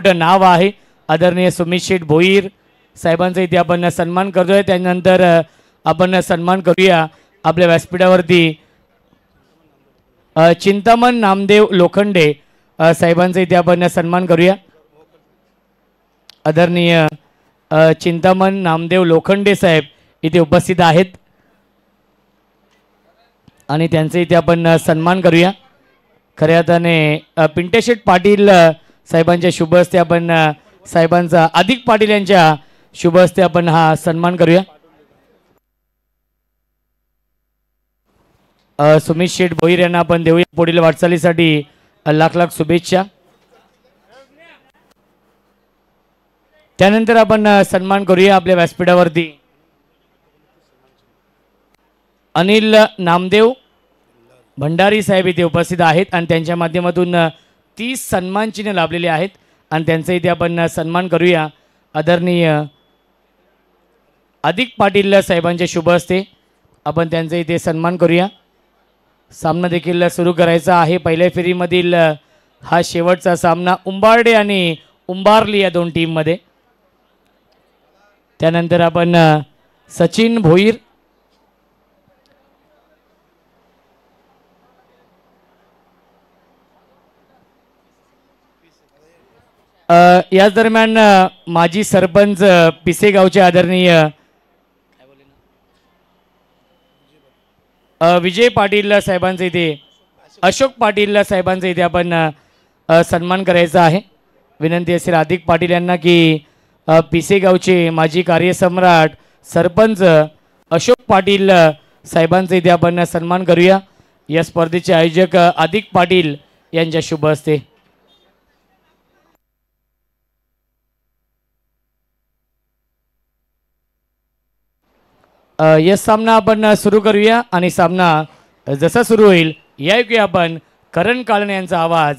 मोठं नाव आहे आदरणीय सुमित शेठ भोईर साहेबांचा इथे आपण सन्मान करतोय। त्यानंतर आपण सन्मान करूया आपल्या व्यासपीठावरती चिंतामण नामदेव लोखंडे साहेबांचा इथे आपण सन्मान करूया। आदरणीय चिंतामण नामदेव लोखंडे साहेब इथे उपस्थित आहेत आणि त्यांचे इथे आपण सन्मान करूया। खऱ्या अर्थाने पिंटेशेठ पाटील साहेबांच्या शुभ हस्ते आपण साहेबांचा अधिक पाटील यांच्या शुभ हस्ते आपण हा सन्मान करूया। सुमित शेठ भोईर यांना आपण देऊया पुढील वाटचालीसाठी लाख लाख शुभेच्छा। त्यानंतर आपण सन्मान करूया आपल्या व्यासपीठावरती अनिल नामदेव भंडारी साहेब इथे उपस्थित आहेत आणि त्यांच्या माध्यमातून 30 सन्मान चिन्ह लाभलेले आहेत आणि त्यांचा इथे आपण सन्मान करूया। आदरणीय अधिक पाटील साहेबांच्या शुभ हस्ते आपण त्यांचा इथे सन्मान करूया। सामना देखील सुरू करायचा आहे। पहिल्या फेरीमधील हा शेवटचा सामना उंबारडे आणि उंबारली या दोन टीममध्ये। त्यानंतर आपण सचिन भोईर याच दरम्यान माजी सरपंच पिसेगावचे आदरणीय विजय पाटील साहेबांचे इथे अशोक पाटील साहेबांचे इथे आपण सन्मान करायचा आहे। विनंती असेल अधिक पाटील यांना की पिसेगावचे माजी कार्यसम्राट सरपंच अशोक पाटील साहेबांचे इथे आपण सन्मान करूया। या स्पर्धेचे आयोजक अधिक पाटील यांच्या शुभ हस्ते। यस सामना आपण सुरू करूया आणि सामना जसा सुरू होईल याऐकूया आपण करण काळणे यांचा आवाज।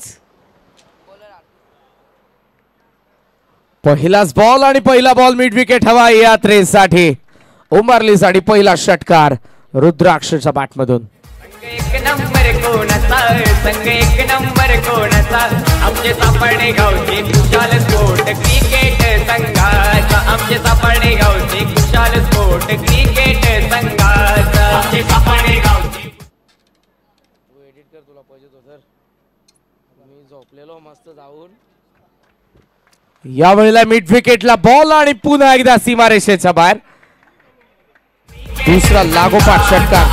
पहिलाच बॉल आणि पहिला बॉल मिड विकेट हवा यात्रेसाठी उंबारलीसाठी पहिला षटकार रुद्राक्षच्या बॅटमधून। एक नंबर कोणाचा संघ एक नंबर कोणाचा आमचे सापडणे गावचे खुशाल स्पोर्ट क्रिकेट संघाचा आमचे सापडणे गावचे खुशाल स्पोर्ट क्रिकेट संघाचा आमचे सापडणे गावचे। तू एडिट कर तुला पाहिजे तो सर मी झोपलेलो मस्त जाऊन। यावेळेला मिड विकेटला बॉल आणि पुन्हा एकदा सीमारेषेच्या बाहेर दुसरा लागोपाठ षटकार।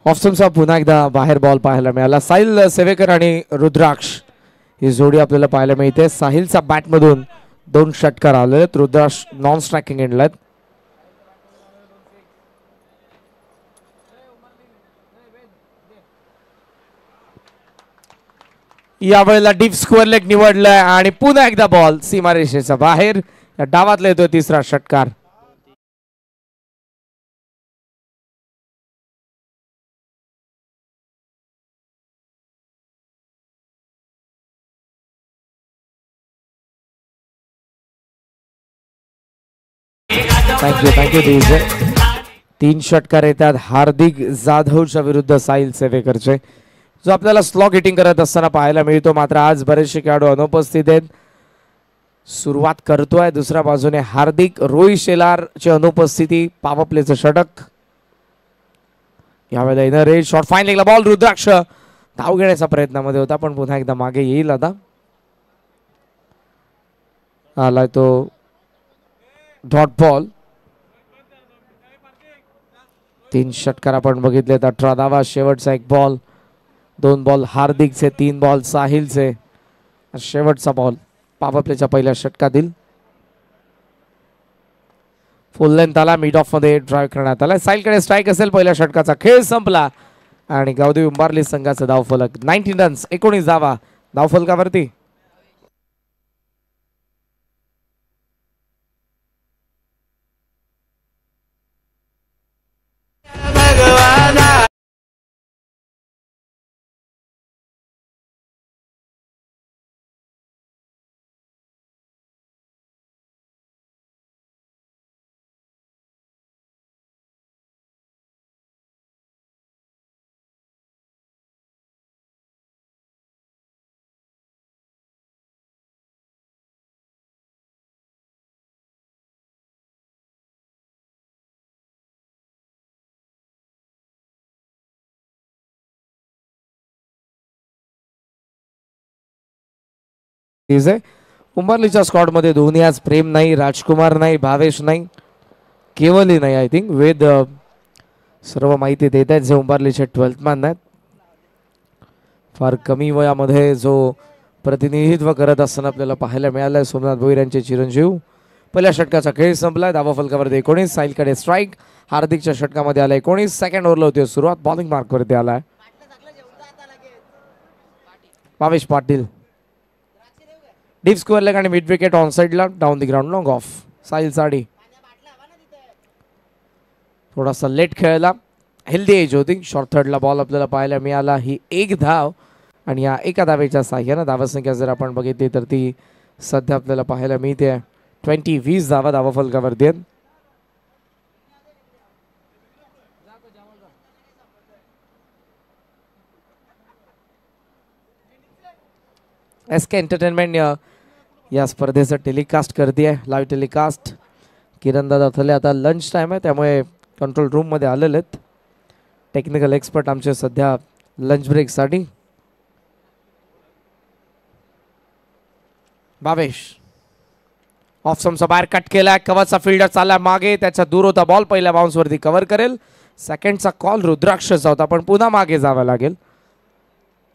ऑप्शनचा पुन्हा एकदा बाहेर बॉल पाहायला मिळाला। साहिल सेवेकर आणि रुद्राक्ष ही जोडी आपल्याला पाहायला मिळते। साहिलचा बॅटमधून 2 षटकार आले आहेत। रुद्राक्ष नॉन स्ट्रायकिंग एंडला आहेत। यावेळेला डीप स्क्वेअर लेग निवडलाय आणि पुन्हा एकदा बॉल सीमारेषेच्या बाहेर। या डावातला येतोय तिसरा षटकार। Thank you DJ. 3 षटकार येतात हार्दिक जाधवच्या विरुद्ध साहिल सेवेकरचे, जो आपल्याला स्लॉग हिटिंग करत असताना पाहायला मिळतो। मात्र आज बरेचसे खेळाडू अनुपस्थित आहेत। सुरुवात करतोय दुसऱ्या बाजूने हार्दिक। रोहित शेलारची अनुपस्थिती। पॉवर प्लेचं षटक। यावेळेला इनर रेड शॉट फाईन लेगला बॉल। रुद्राक्ष धाव घेण्याच्या प्रयत्नामध्ये होता पण पुन्हा एकदा मागे येईल। आता आलाय तो डॉट बॉल। 3 षटकार आपण बघितलेत। 18 धावा। शेवटचा 1 बॉल। 2 बॉल हार्दिकचे, 3 बॉल साहिलचे। शेवटचा बॉल पॉवर प्लेच्या पहिल्या षटकातील। फुल लेंथ आला। मिड ऑफ मध्ये ड्राइव्ह करण्यात आला। साहिलकडे स्ट्राइक असेल। पहिल्या षटकाचा खेळ संपला आणि गावदेवी उंबारली संघाचा धावफलक 19 रन्स 19 धावा धावफलकावरती। आहे. उंबरलीच्या स्क्वॉडमध्ये धोनी आज, प्रेम नाही, राजकुमार नाही, भावेश नाही, केवलही नाही. आय थिंक वेद सर्व माहिती देत आहेत जे उंबरलीचे 12th मॅन आहेत. फार कमी वयामध्ये जो प्रतिनिधित्व करत असताना आपल्याला पाहायला मिळालं. सोमनाथ भोईर यांचे चिरंजीव. पहिल्या षटकाचा खेळ संपलाय. धावा फलकावरती 19. साहिलकडे स्ट्राईक. हार्दिकच्या षटकामध्ये आला 19. सेकंड ओव्हरला होती सुरुवात. बॉलिंग मार्कवरती आलाय Bhavesh Patil. Deep square leg आणि मिड विकेट ऑन साइडला. Down the ground long of. Sahil sari थोडासा लेट खेळला. हेल्दी एज होती. शॉर्ट थर्डला बॉल आपल्याला पाहायला मिळाला. ही एक धाव आणि या एका धावेच्या साह्यानं धावसंख्या जर आपण बघितली तर ती सध्या आपल्याला पाहायला मिळते 20 धावा धावा फलकावरती आहेत. SK एंटरटेनमेंट या स्पर्धेचं टेलिकास्ट करते आहे. Live telecast. किरण दादा थले आता लंच टाइम आहे त्यामुळे कंट्रोल रूम मध्ये आलेले आहेत. टेक्निकल एक्सपर्ट आमचे सध्या लंच ब्रेकसाठी. भावेश ऑफ समचा बाहेर कट केला. कवरचा फिल्डर चालला मागे. त्याचा दूर होता बॉल. पहिल्या बाउन्स वरती कव्हर करेल. सेकंडचा कॉल रुद्राक्षचा होता पण पुन्हा मागे जावं लागेल.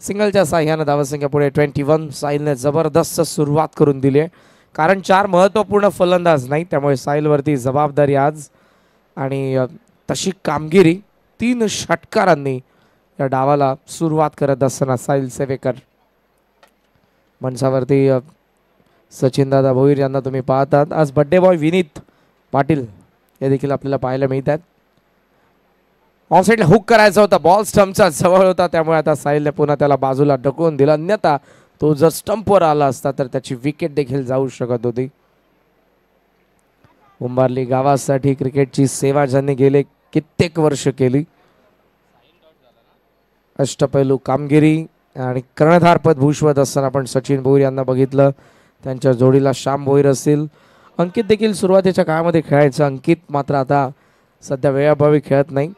सिंगलच्या साह्यानं धावसंख्या पुढे 21. साहिलने जबरदस्त सुरुवात करून दिली आहे कारण 4 महत्त्वपूर्ण फलंदाज नाही त्यामुळे साहिलवरती जबाबदारी आज. आणि तशी कामगिरी 3 षटकारांनी या डावाला सुरुवात करत असताना साहिल सेवेकर. मंचावरती सचिनदादा भोईर यांना तुम्ही पाहतात. आज बड्डे बॉय विनीत पाटील हे देखील आपल्याला पाहायला मिळतात. ऑन साईडला हुक करायचा होता. बॉल स्टंपचा जवळ होता त्यामुळे आता साहिलने पुन्हा त्याला बाजूला ढकलून दिला. अन्यथा तो जर स्टंपवर आला असता तर त्याची विकेट देखील जाऊ शकत होती. उंबारली गावासाठी क्रिकेटची सेवा ज्यांनी गेले कित्येक वर्ष केली. अष्टपैलू कामगिरी आणि कर्णधार पद भूषवत असताना आपण सचिन भोईर यांना बघितलं. त्यांच्या जोडीला श्याम भोईर असतील. अंकित देखील सुरुवातीच्या काळामध्ये खेळायचं. अंकित मात्र आता सध्या वेळाभावी खेळत नाही.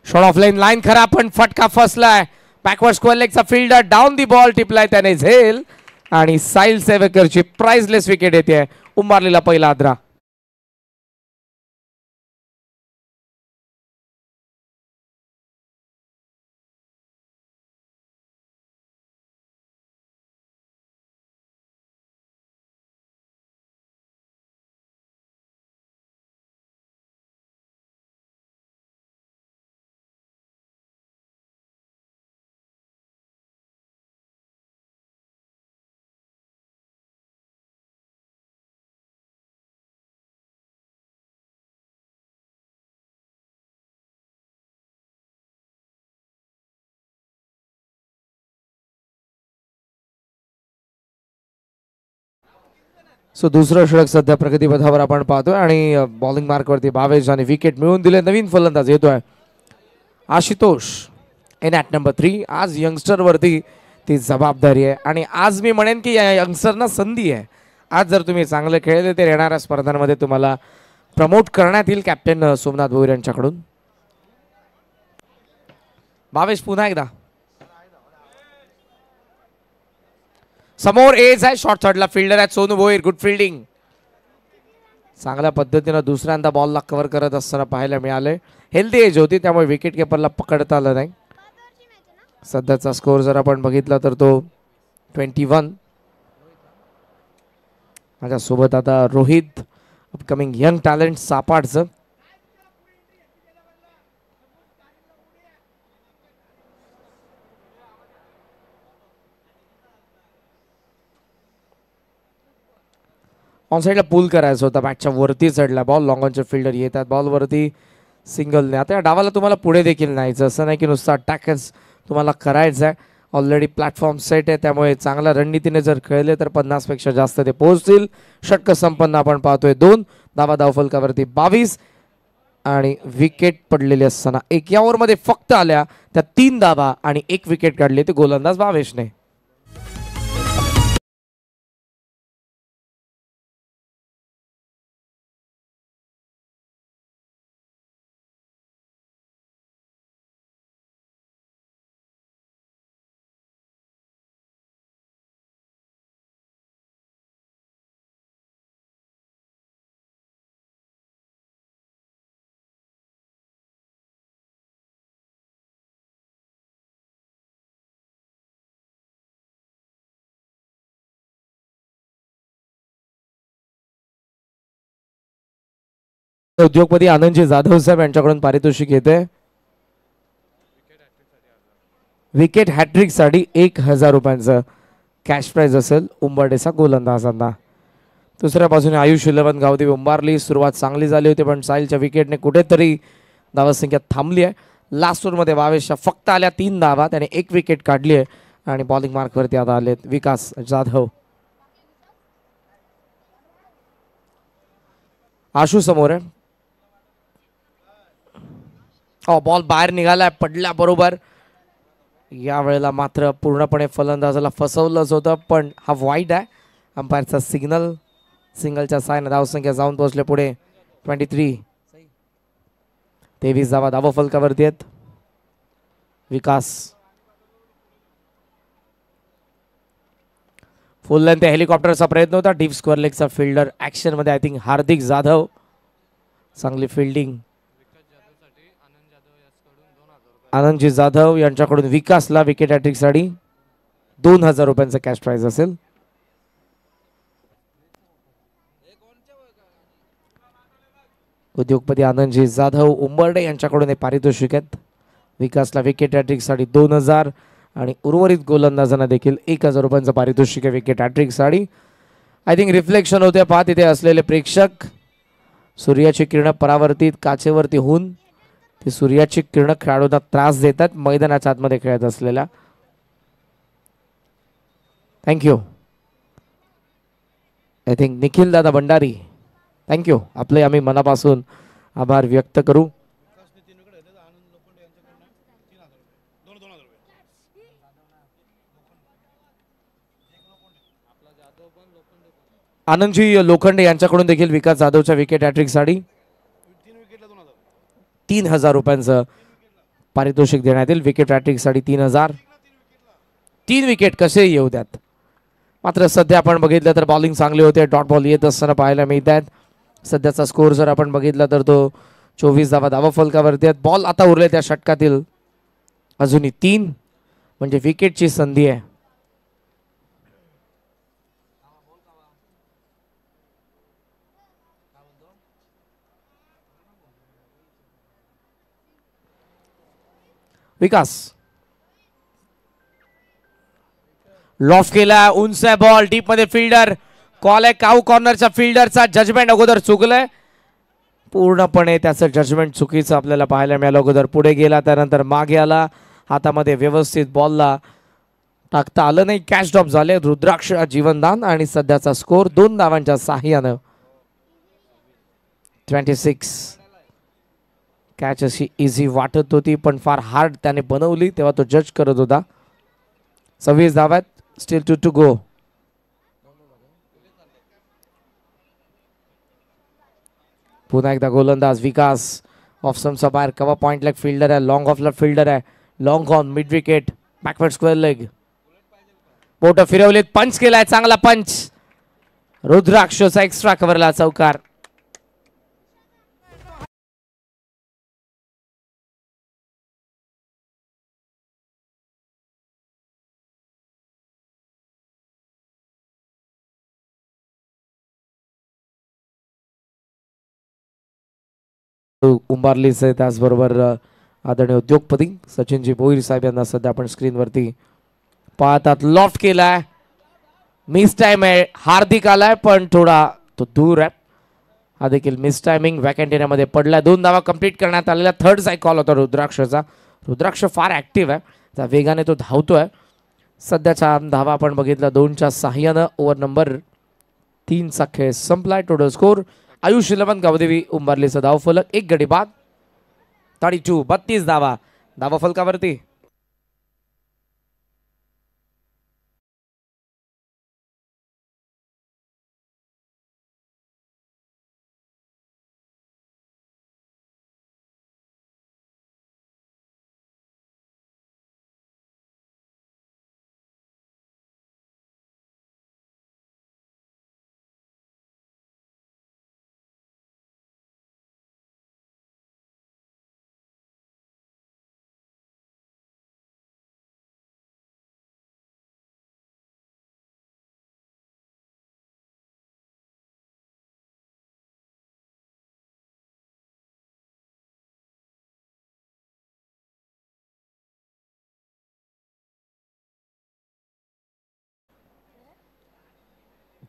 शॉट ऑफ लाईन खरा पण फटका फसलाय. बॅकवर्ड स्क्वेअर लेगचा फिल्डर डाऊन दी बॉल टिपलाय त्याने झेल आणि साहिल सेवेकरची प्राइजलेस विकेट येते. उंबारलीला पहिला आद्रा. सो दुसरं षटक सध्या प्रगतीपथावर आपण पाहतोय आणि बॉलिंग मार्कवरती भावेश आणि विकेट मिळवून दिले. नवीन फलंदाज येतोय आशुतोष इन ॲट नंबर 3. आज यंगस्टर वरती ती जबाबदारी आहे आणि आज मी म्हणेन की या यंगस्टरना संधी आहे. आज जर तुम्ही चांगले खेळले तर येणाऱ्या स्पर्धांमध्ये तुम्हाला प्रमोट करण्यात येईल कॅप्टन सोमनाथ भोईर यांच्याकडून. भावेश पुन्हा एकदा समोर एज आहे. शॉर्ट थर्डला फिल्डर आहे सोनू भोईर. Good fielding. चांगल्या पद्धतीनं दुसऱ्यांदा बॉलला कव्हर करत असताना पाहायला मिळाले. हेल्दी एज होती त्यामुळे विकेट किपरला पकडता आलं नाही. सध्याचा स्कोर जर आपण बघितला तर तो 21. माझ्यासोबत आता रोहित अपकमिंग यंग टॅलेंट सापाडचं. ऑन साईडला पूल करायचा होता. बॅटच्या वरती चढला बॉल. लॉंग ऑनचे फिल्डर येतात बॉलवरती सिंगलने. आता या डावाला तुम्हाला पुढे देखील न्यायचं. असं नाही की नुसतं अटॅकच तुम्हाला करायचं आहे. ऑलरेडी प्लॅटफॉर्म सेट आहे त्यामुळे चांगल्या रणनीतीने जर खेळले तर 50 पेक्षा जास्त ते पोहोचतील. षटक संपन्न आपण पाहतोय 2 धावा धावफलकावरती 22 आणि विकेट पडलेली असताना 1 या ओव्हरमध्ये फक्त आल्या त्या 3 धावा आणि 1 विकेट काढली ते गोलंदाज भावेशने. उद्योगपती आनंदजी जाधव साहेब यांच्याकडून पारितोषिक येते. विकेट हॅट्रिक साठी 1000 रुपयांचं कॅश प्राइज असेल उंबरडेचा गोलंदाजांना. दुसऱ्या बाजूने आयुष 11 गावदेवी उंबारली. सुरुवात चांगली झाली होती पण साहिलच्या विकेटने कुठेतरी धावसंख्या थांबली आहे. लास्ट ओव्हरमध्ये वावेशा फक्त आल्या 3 धावा. त्याने 1 विकेट काढली आहे आणि बॉलिंग मार्कवरती आता आलेत विकास जाधव. आशू समोर आहे. बॉल बाहेर निघालाय पडल्या बरोबर. या वेळेला मात्र पूर्णपणे फलंदाजाला फसवलंच होतं पण हा वाईड आहे. अंपायरचा सिग्नल. सिंगलच्या सायन धावसंख्या जाऊन पोहोचले पुढे 23. 23 धावा धाव फलकावरती आहेत. विकास फुल लेंथ हेलिकॉप्टरचा प्रयत्न होता. डीप स्क्वेअर लेगचा फिल्डर ऍक्शन मध्ये. आय थिंक हार्दिक जाधव. चांगली फिल्डिंग. आनंदजी जाधव यांच्याकडून विकासला विकेट हॅट्रिक साठी 2000 रुपयांचं कॅश प्राइज असेल. उद्योगपती आनंदजी जाधव उंबरडे यांच्याकडून हे पारितोषिक आहेत. विकासला विकेट हॅट्रिक साठी 2000 आणि उर्वरित गोलंदाजांना देखील 1000 रुपयांचं पारितोषिक आहे विकेट हॅट्रिक साठी. आय थिंक रिफ्लेक्शन होते पहा तिथे असलेले प्रेक्षक. सूर्याची किरण परावर्तित काचेवरती होऊन ती सूर्याची किरण खेळाडूंना त्रास देतात मैदानाच्या आतमध्ये खेळत असलेल्या. थँक्यू. आय थिंक निखिल दादा भंडारी थँक्यू. आपले आम्ही मनापासून आभार व्यक्त करू. आनंदजी लोखंडे यांच्याकडून देखील विकास जाधवच्या विकेट हॅट्रिक साठी 3000 रुपयांचं पारितोषिक देण्यात येईल. विकेट हॅट्रिक साठी 3000. 3 विकेट कसे येऊ द्यात. मात्र सध्या आपण बघितलं तर बॉलिंग चांगली होते. डॉट बॉल येत असताना पाहायला मिळत आहेत. सध्याचा स्कोर जर आपण बघितला तर तो 24 धावा धावा फलकावरती आहेत. बॉल आता उरले त्या षटकातील अजूनही 3 म्हणजे विकेटची संधी आहे. विकास लॉफ केला. उंच आहे बॉल. डीप मध्ये फिल्डर कॉल आहे. काऊ कॉर्नरच्या फिल्डरचा जजमेंट अगोदर चुकलंय. पूर्णपणे त्याचं जजमेंट चुकीचं आपल्याला पाहायला मिळालं. अगोदर पुढे गेला त्यानंतर मागे आला. हातामध्ये व्यवस्थित बॉलला टाकता आलं नाही. कॅच ड्रॉप झाले. रुद्राक्ष जीवनदान आणि सध्याचा स्कोर 2 धावांच्या साह्यानं 26. कॅच अशी इझी वाटत होती पण फार हार्ड त्याने बनवली तेव्हा तो जज करत होता. 26 धावात. Steel 2 to go. पुन्हा एकदा गोलंदाज विकास. ऑफ स्टंपचा बाहेर कवा पॉइंट लेग फिल्डर आहे. लॉंग ऑफला फिल्डर आहे. Long on mid wicket. Backward square leg. बोट फिरवलीत. पंच केलाय. चांगला पंच. रुद्राक्षचा एक्स्ट्रा कव्हरला चौकार. उंबारलीचे त्याचबरोबर आदरणीय उद्योगपती सचिनजी भोईर साहेब यांना सध्या आपण स्क्रीनवरती पाहतात. लॉफ्ट केलाय. मिस टाइम आहे. हार्दिक आलाय पण थोडा तो दूर आहे. हा देखील मिस टायमिंग. वॅकंट एरियामध्ये पडलाय. 2 धावा कंप्लीट करण्यात आलेल्या. थर्ड साईड कॉल होता रुद्राक्षचा. रुद्राक्ष फार ऍक्टिव्ह आहे. त्या वेगाने तो धावतोय. सध्याच्या धावा आपण बघितला 2च्या साह्यानं. ओव्हर नंबर 3चा खेळ संपलाय. टोटल स्कोर आयुष 11 गावदेवी उंबारलीचा धावफलक 1 गडी बाद 32 धावा धावफलकावरती.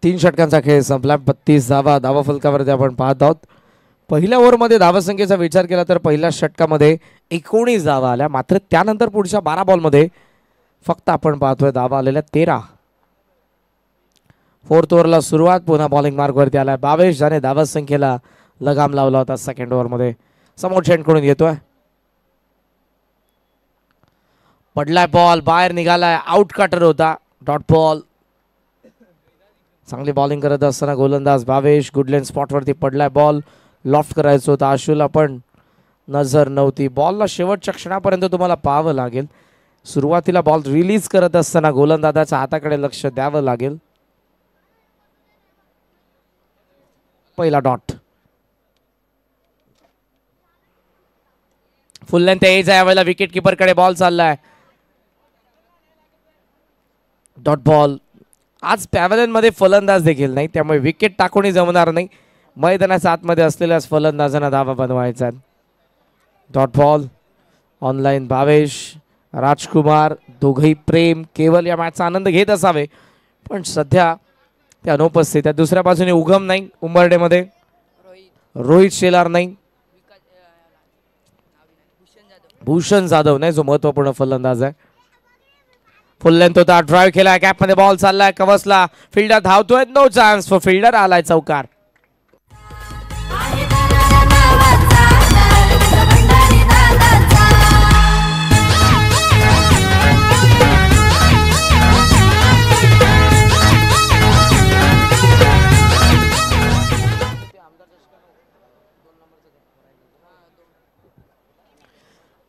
3 षटकांचा खेळ संपला. 32 धावा धावफलकावरती आपण पाहत आहोत. पहिल्या ओव्हरमध्ये धावसंख्येचा विचार केला तर पहिल्या षटकामध्ये 19 धावा आल्या. मात्र त्यानंतर पुढच्या 12 बॉलमध्ये फक्त आपण पाहतोय धावा आलेल्या 13. फोर्थ ओव्हरला सुरुवात. पुन्हा बॉलिंग मार्कवरती आलाय भावेश, ज्याने धावसंख्येला लगाम लावला होता सेकंड ओव्हरमध्ये. समोर चेंडकडून येतोय, पडलाय बॉल, बाहेर निघालाय, आउट कटर होता, डॉट बॉल. चांगली बॉलिंग करत असताना गोलंदाज भावेश गुडलेन स्पॉटवरती पडलाय बॉल. लॉफ्ट करायचं होतं आशूला पण नजर नव्हती. बॉलला शेवटच्या क्षणापर्यंत तुम्हाला पाहावं लागेल. सुरुवातीला बॉल रिलीज करत असताना गोलंदाजाच्या हाताकडे लक्ष द्यावं लागेल. पहिला डॉट. फुल लेंथ एज आहे यावेळेला. विकेट किपर कडे बॉल चाललाय. Dot ball. आज पॅव्हलियन मध्ये फलंदाज देखील नाही, त्यामुळे विकेट टाकूनही जमणार नाही. मैदानाच्या आतमध्ये असलेल्या फलंदाजांना धावा बनवायचा. Dot ball. ऑनलाईन भावेश, राजकुमार दोघही प्रेम केवल या मॅचचा आनंद घेत असावे, पण सध्या ते अनुपस्थित आहे. दुसऱ्या बाजूने उगम नाही उंबरडेमध्ये, रोहित शेलार नाही, भूषण जाधव नाही जो महत्वपूर्ण फलंदाज आहे. फुल लेंथ होता, ड्राईव्ह केला, गॅप मध्ये बॉल चाललाय, कवसला, फिल्डर धावतोय, नो चान्स फॉर फिल्डर, आलाय चौकार.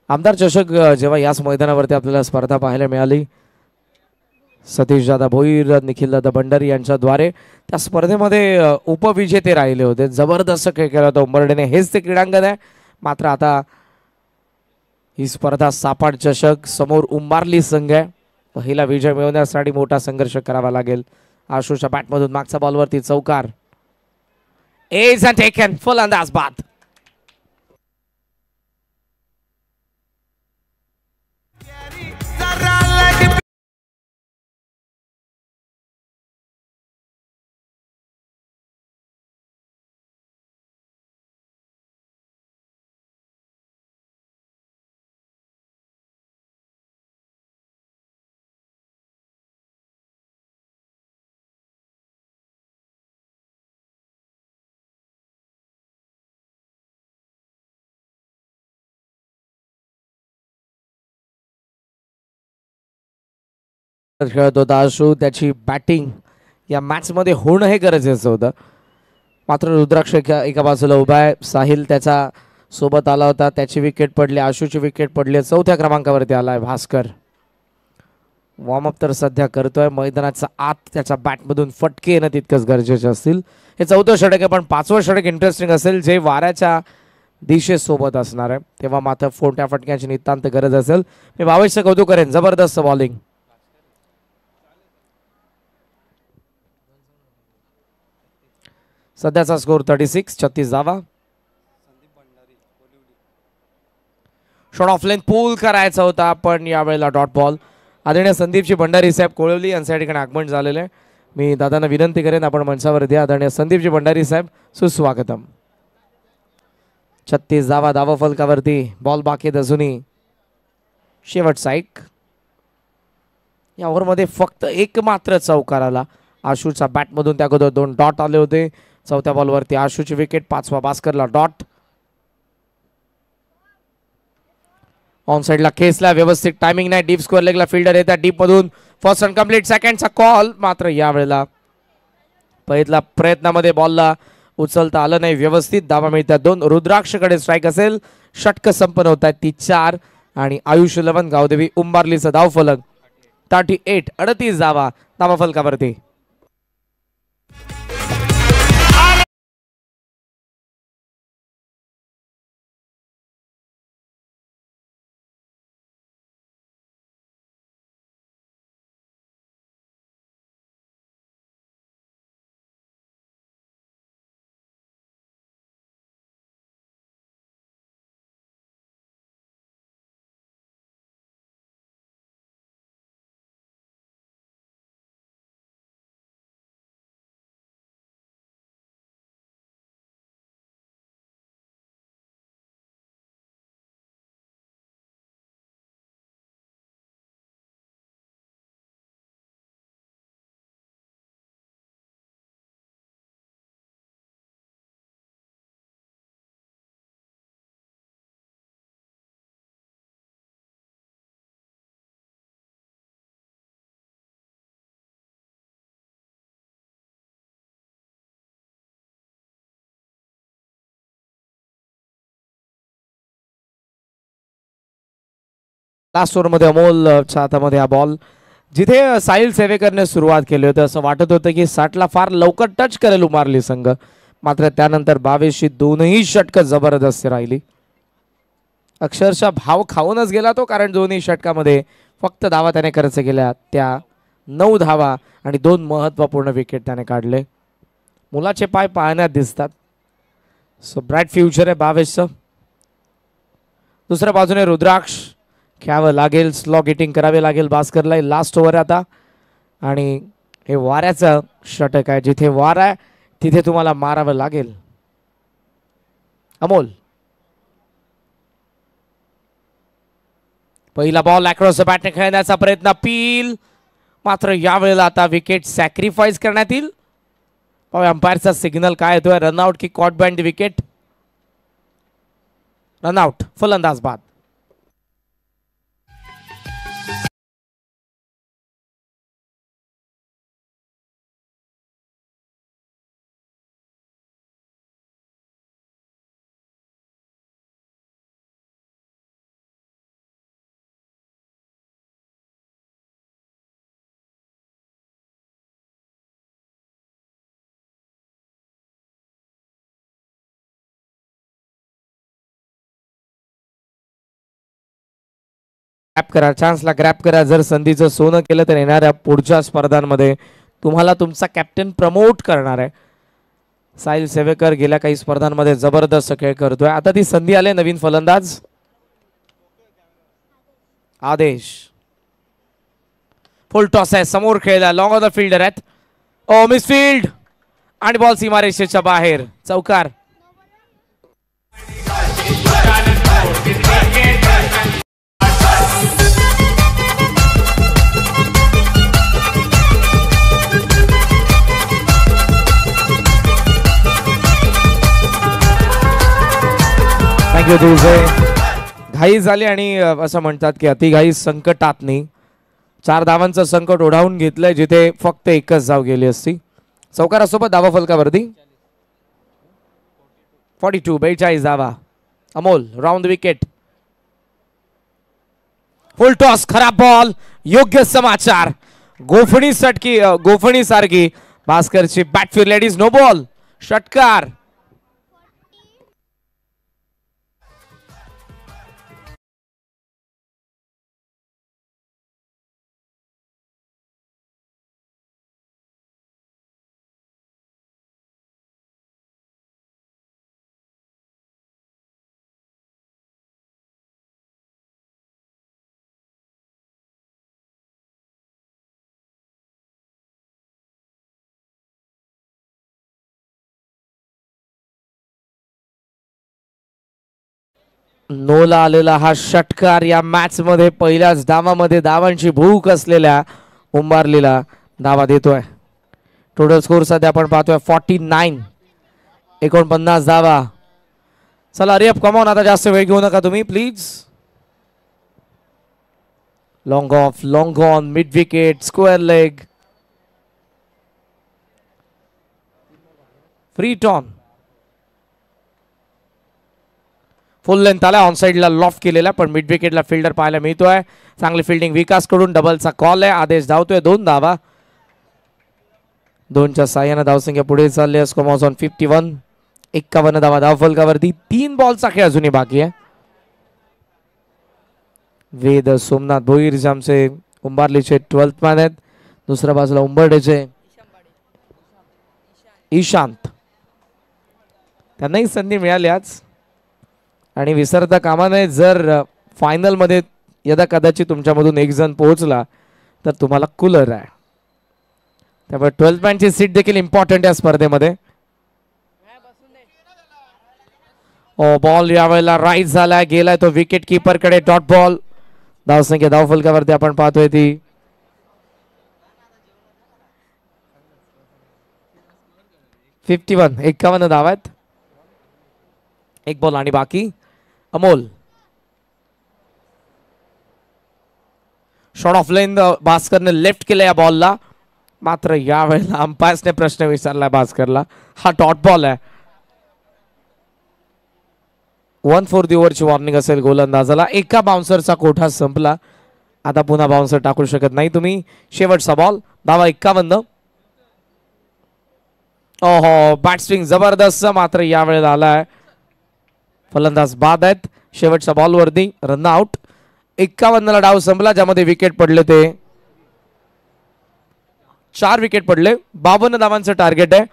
आमदार चषक जेव्हा याच मैदानावरती आपल्याला स्पर्धा पाहायला मिळाली, सतीश दादा भोईर, निखिल दादा भंडारी यांच्याद्वारे त्या स्पर्धेमध्ये उपविजेते राहिले होते. जबरदस्त खेळ केला होता उंबरडेने. हेच ते क्रीडांगण आहे. मात्र आता ही स्पर्धा सापाट चषक, समोर उंबारली संघ आहे. पहिला विजय मिळवण्यासाठी मोठा संघर्ष करावा लागेल. आशुच्या बॅटमधून मागच्या बॉलवरती चौकार. एज अँड टेकन, फलंदाज बाद. खेळत होता आशू. त्याची बॅटिंग या मॅच मध्ये होणं हे गरजेचं होतं. मात्र रुद्राक्ष एका बाजूला उभा आहे. साहिल त्याचा सोबत आला होता, त्याची विकेट पडली, आशूची विकेट पडली. चौथ्या क्रमांकावरती आलाय भास्कर. वॉर्मअप तर सध्या करतोय. मैदानाचा आत त्याच्या बॅटमधून फटके येणं तितकंच गरजेचे असतील. हे चौथं षटक आहे, पण 5वं षटक इंटरेस्टिंग असेल, जे वाऱ्याच्या दिशेसोबत असणार आहे. तेव्हा मात्र फोडत्या फटक्याची नितांत गरज असेल. मी भावेशचं कौतुक करेन, जबरदस्त बॉलिंग. सध्याचा स्कोर 36, 36 धावा. शॉट ऑफ लेंथ पूल करायचा होता, पण यावेळेला डॉट बॉल. आदरणीय संदीपजी भंडारी साहेब कोळवली यांच्या ठिकाणी आगमन झालेले आहे. मी दादांना विनंती करेन आपण मंचावर द्या. आदरणीय संदीपजी भंडारी साहेब, सुस्वागतम. 36 धावा धावा फलकावरती. बॉल बाकी अजूनही शेवटचा एक. या ओव्हरमध्ये फक्त एक मात्र चौकार आला. आशूच्या बॅटमधून त्या अगोदर 2 डॉट आले होते. चौथ्या बॉलवरती आशूची विकेट, 5वा भास्करला डॉट. ऑन साइडला केसला व्यवस्थित टायमिंग नाही. डीप स्क्वेअर लेगला फिल्डर येतात डीप मधून. फर्स्ट अँड कंप्लीट, सेकंडचा कॉल. मात्र यावेळेला पहिल्या प्रयत्नामध्ये बॉलला उचलता आलं नाही व्यवस्थित. धावा मिळतात 2. रुद्राक्षकडे स्ट्राईक असेल. षटक संपन्न होत आहेत ती 4 आणि आयुष 11 गावदेवी उंबारलीचा धाव फलक 38, 38 धावा धावा फलकावरती. लास्ट ओव्हरमध्ये अमोलच्या हातामध्ये हा बॉल, जिथे साहिल सेवेकरने सुरुवात केली होती असं वाटत होतं की 60ला फार लवकर टच करेल उमारली संघ, मात्र त्यानंतर 22शी दोनही षटकं जबरदस्त राहिली. अक्षरशः भाव खाऊनच गेला तो, कारण दोन्ही षटकामध्ये फक्त धावा त्याने खर्च केल्या त्या 9 धावा आणि 2 महत्त्वपूर्ण विकेट त्याने काढले. मुलाचे पाय पाहण्यात दिसतात. सो ब्राईट फ्युचर आहे 22चं. दुसऱ्या बाजूने रुद्राक्ष खेळावं लागेल, स्लॉग हिटिंग करावे लागेल भास्करला. लास्ट ओव्हर आता आणि हे वाऱ्याचं षटक आहे, जिथे वार आहे तिथे तुम्हाला मारावं लागेल. अमोल पहिला बॉल अक्रॉस द बॅटने खेळण्याचा प्रयत्न, अपील, मात्र यावेळेला आता विकेट सॅक्रिफाईस करण्यात येईल. अंपायरचा सिग्नल काय येतोय, रनआउट की कॉट बँड विकेट? रनआउट, फलंदाज बाद. ग्रॅप करा, चान्सला ग्रॅप करा. जर संधीचं सोनं केलं तर येणाऱ्या पुढच्या स्पर्धांमध्ये तुम्हाला तुमचा कॅप्टन प्रमोट करणार आहे. साहिल सेवेकर गेल्या काही स्पर्धांमध्ये जबरदस्त खेळ करतोय. आता ती संधी आली. नवीन फलंदाज आदेश. फुल टॉस आहे, समोर खेळला, लॉंग ऑन द फिल्डर आहेत. ओ मिसफील्ड आणि बॉल सीमारेषेच्या बाहेर, चौकार. थँक्यू तुझे. घाई झाली आणि असं म्हणतात की अतिघाई संकटात नाही. 4 धावांचं संकट ओढावून घेतलंय, जिथे फक्त एकच धाव गेली असती. चौकारासोबत धावा फलकावरती 42, 42 धावा. Amol round wicket. फुल टॉस, खराब बॉल, योग्य समाचार. गोफणी सारखी भास्करची बॅट फिरली. इट इज नो बॉल, षटकार. नोला आलेला हा षटकार या मॅच मध्ये पहिल्याच धावामध्ये धावांची भूक असलेल्या उंबारलीला धावा देतोय. टोटल स्कोर सध्या आपण पाहतोय 49, 49 धावा. चला अरे कमॉन, आता जास्त वेळ घेऊ नका तुम्ही please. Long off, long on, mid wicket, square leg, फ्री टॉन. फुल लेंथ आला, ऑन साइडला लॉफ्ट केलेला, पण मिड विकेटला फिल्डर पाहायला मिळतोय. चांगली फिल्डिंग विकास कडून. डबलचा कॉल आहे, आदेश धावतोय. 2 धावा. 2च्या साह्याने धावसंख्या पुढे चालली आहे. स्कोर ऑन 51, 51 धावा धाव फलकावरती. 3 बॉलचा खेळ अजूनही बाकी आहे. वेद सोमनाथ भोईर जे आमचे उंबारलीचे 12th मॅन आहेत. दुसऱ्या बाजूला उंबरडेचे ईशांत, त्यांनाही संधी मिळाली आज आणि विसरता कामा नये. जर फायनल मध्ये यदा कदाचित तुमच्यामधून एक जण पोहोचला तर तुम्हाला कूलर आहे. त्यामुळे 12th मॅनची सीट देखील इम्पॉर्टंट आहे स्पर्धेमध्ये. ओ बॉल यावेळेला राईट झालाय, गेलाय तो विकेट किपर कडे. Dot ball. धावसंख्या धाव फलकावरती आपण पाहतोय ती 51, 51 धावा आहेत. 1 बॉल आणि बाकी. अमोल शॉट ऑफ लेंथ भास्करने लेफ्ट केलं या बॉलला, मात्र यावेळेला अंपायर्सने प्रश्न विचारला भास्करला. हा डॉट बॉल आहे. 1 दी ओव्हरची वॉर्निंग असेल गोलंदाजाला. एका बाउन्सरचा कोठा संपला. आता पुन्हा बाउन्सर टाकू शकत नाही तुम्ही. शेवटचा बॉल, धावा 51. ओहो, बॅट स्विंग जबरदस्त, मात्र यावेळेला आलाय फलंदाज बाद आहेत. शेवटच्या बॉलवरती रन आउट. 51ला डाव संपला, ज्यामध्ये विकेट पडले ते 4 विकेट पडले. 52 धावांचं टार्गेट आहे.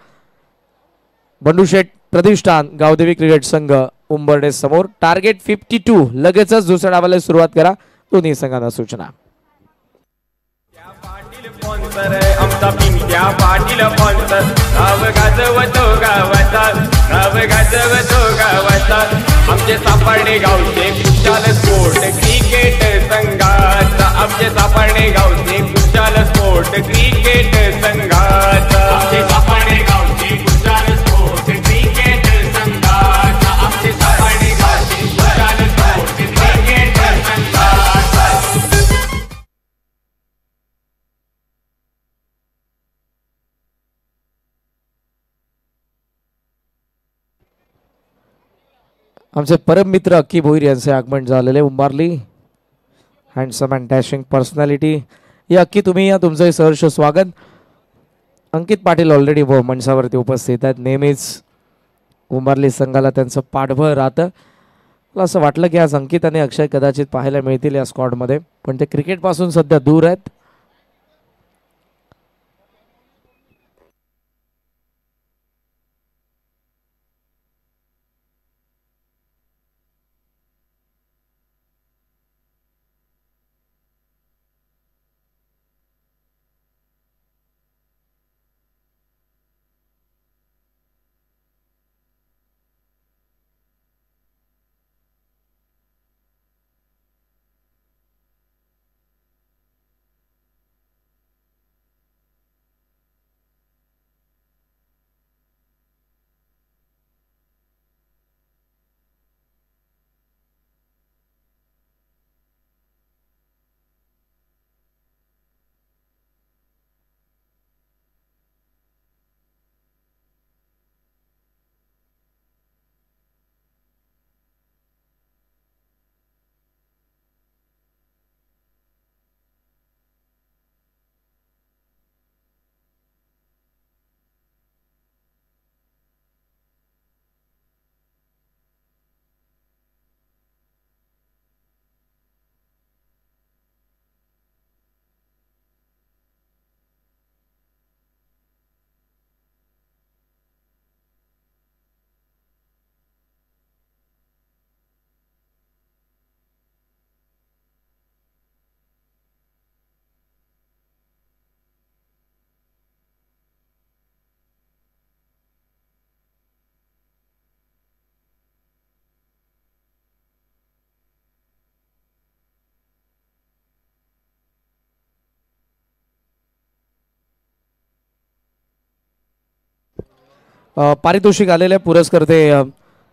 बंडू शेठ प्रतिष्ठान गावदेवी क्रिकेट संघ उंबरडे समोर. टार्गेट 52. लगेचच दुसऱ्या डावाला सुरुवात करा. दोन्ही संघांना सूचना. आमचा पिंट्या पाटील स्पॉन्सर, गाव गाजवतो गावाचा, गाव गाजवतो गावाचा. आमचे सापडणे गावचे खुशाल स्पोर्ट क्रिकेट संघाचा, आमचे सापडणे गावचे खुशाल स्पोर्ट क्रिकेट संघाचा. आमचे सापडणे गावचे खुशाल स्पोर्ट क्रिकेट संघाचा, आमचे सापडणे गावचे खुशाल स्पोर्ट क्रिकेट संघाचा. आमचे परम मित्र अक्की भोईर यांचे आगमन झालेले. Umbarli handsome and dashing personality. या अक्की, तुम्ही या तुमचं सहर्ष स्वागत. अंकित पाटील ऑलरेडी मंचावरती उपस्थित आहेत. नेहमीच उंबारली संघाला त्यांचं पाठबळ राहतं. मला असं वाटलं की आज अंकित आणि अक्षय कदाचित पाहायला मिळतील या स्क्वॉडमध्ये, पण ते क्रिकेटपासून सध्या दूर आहेत. पारितोषिक आलेले पुरस्कर्ते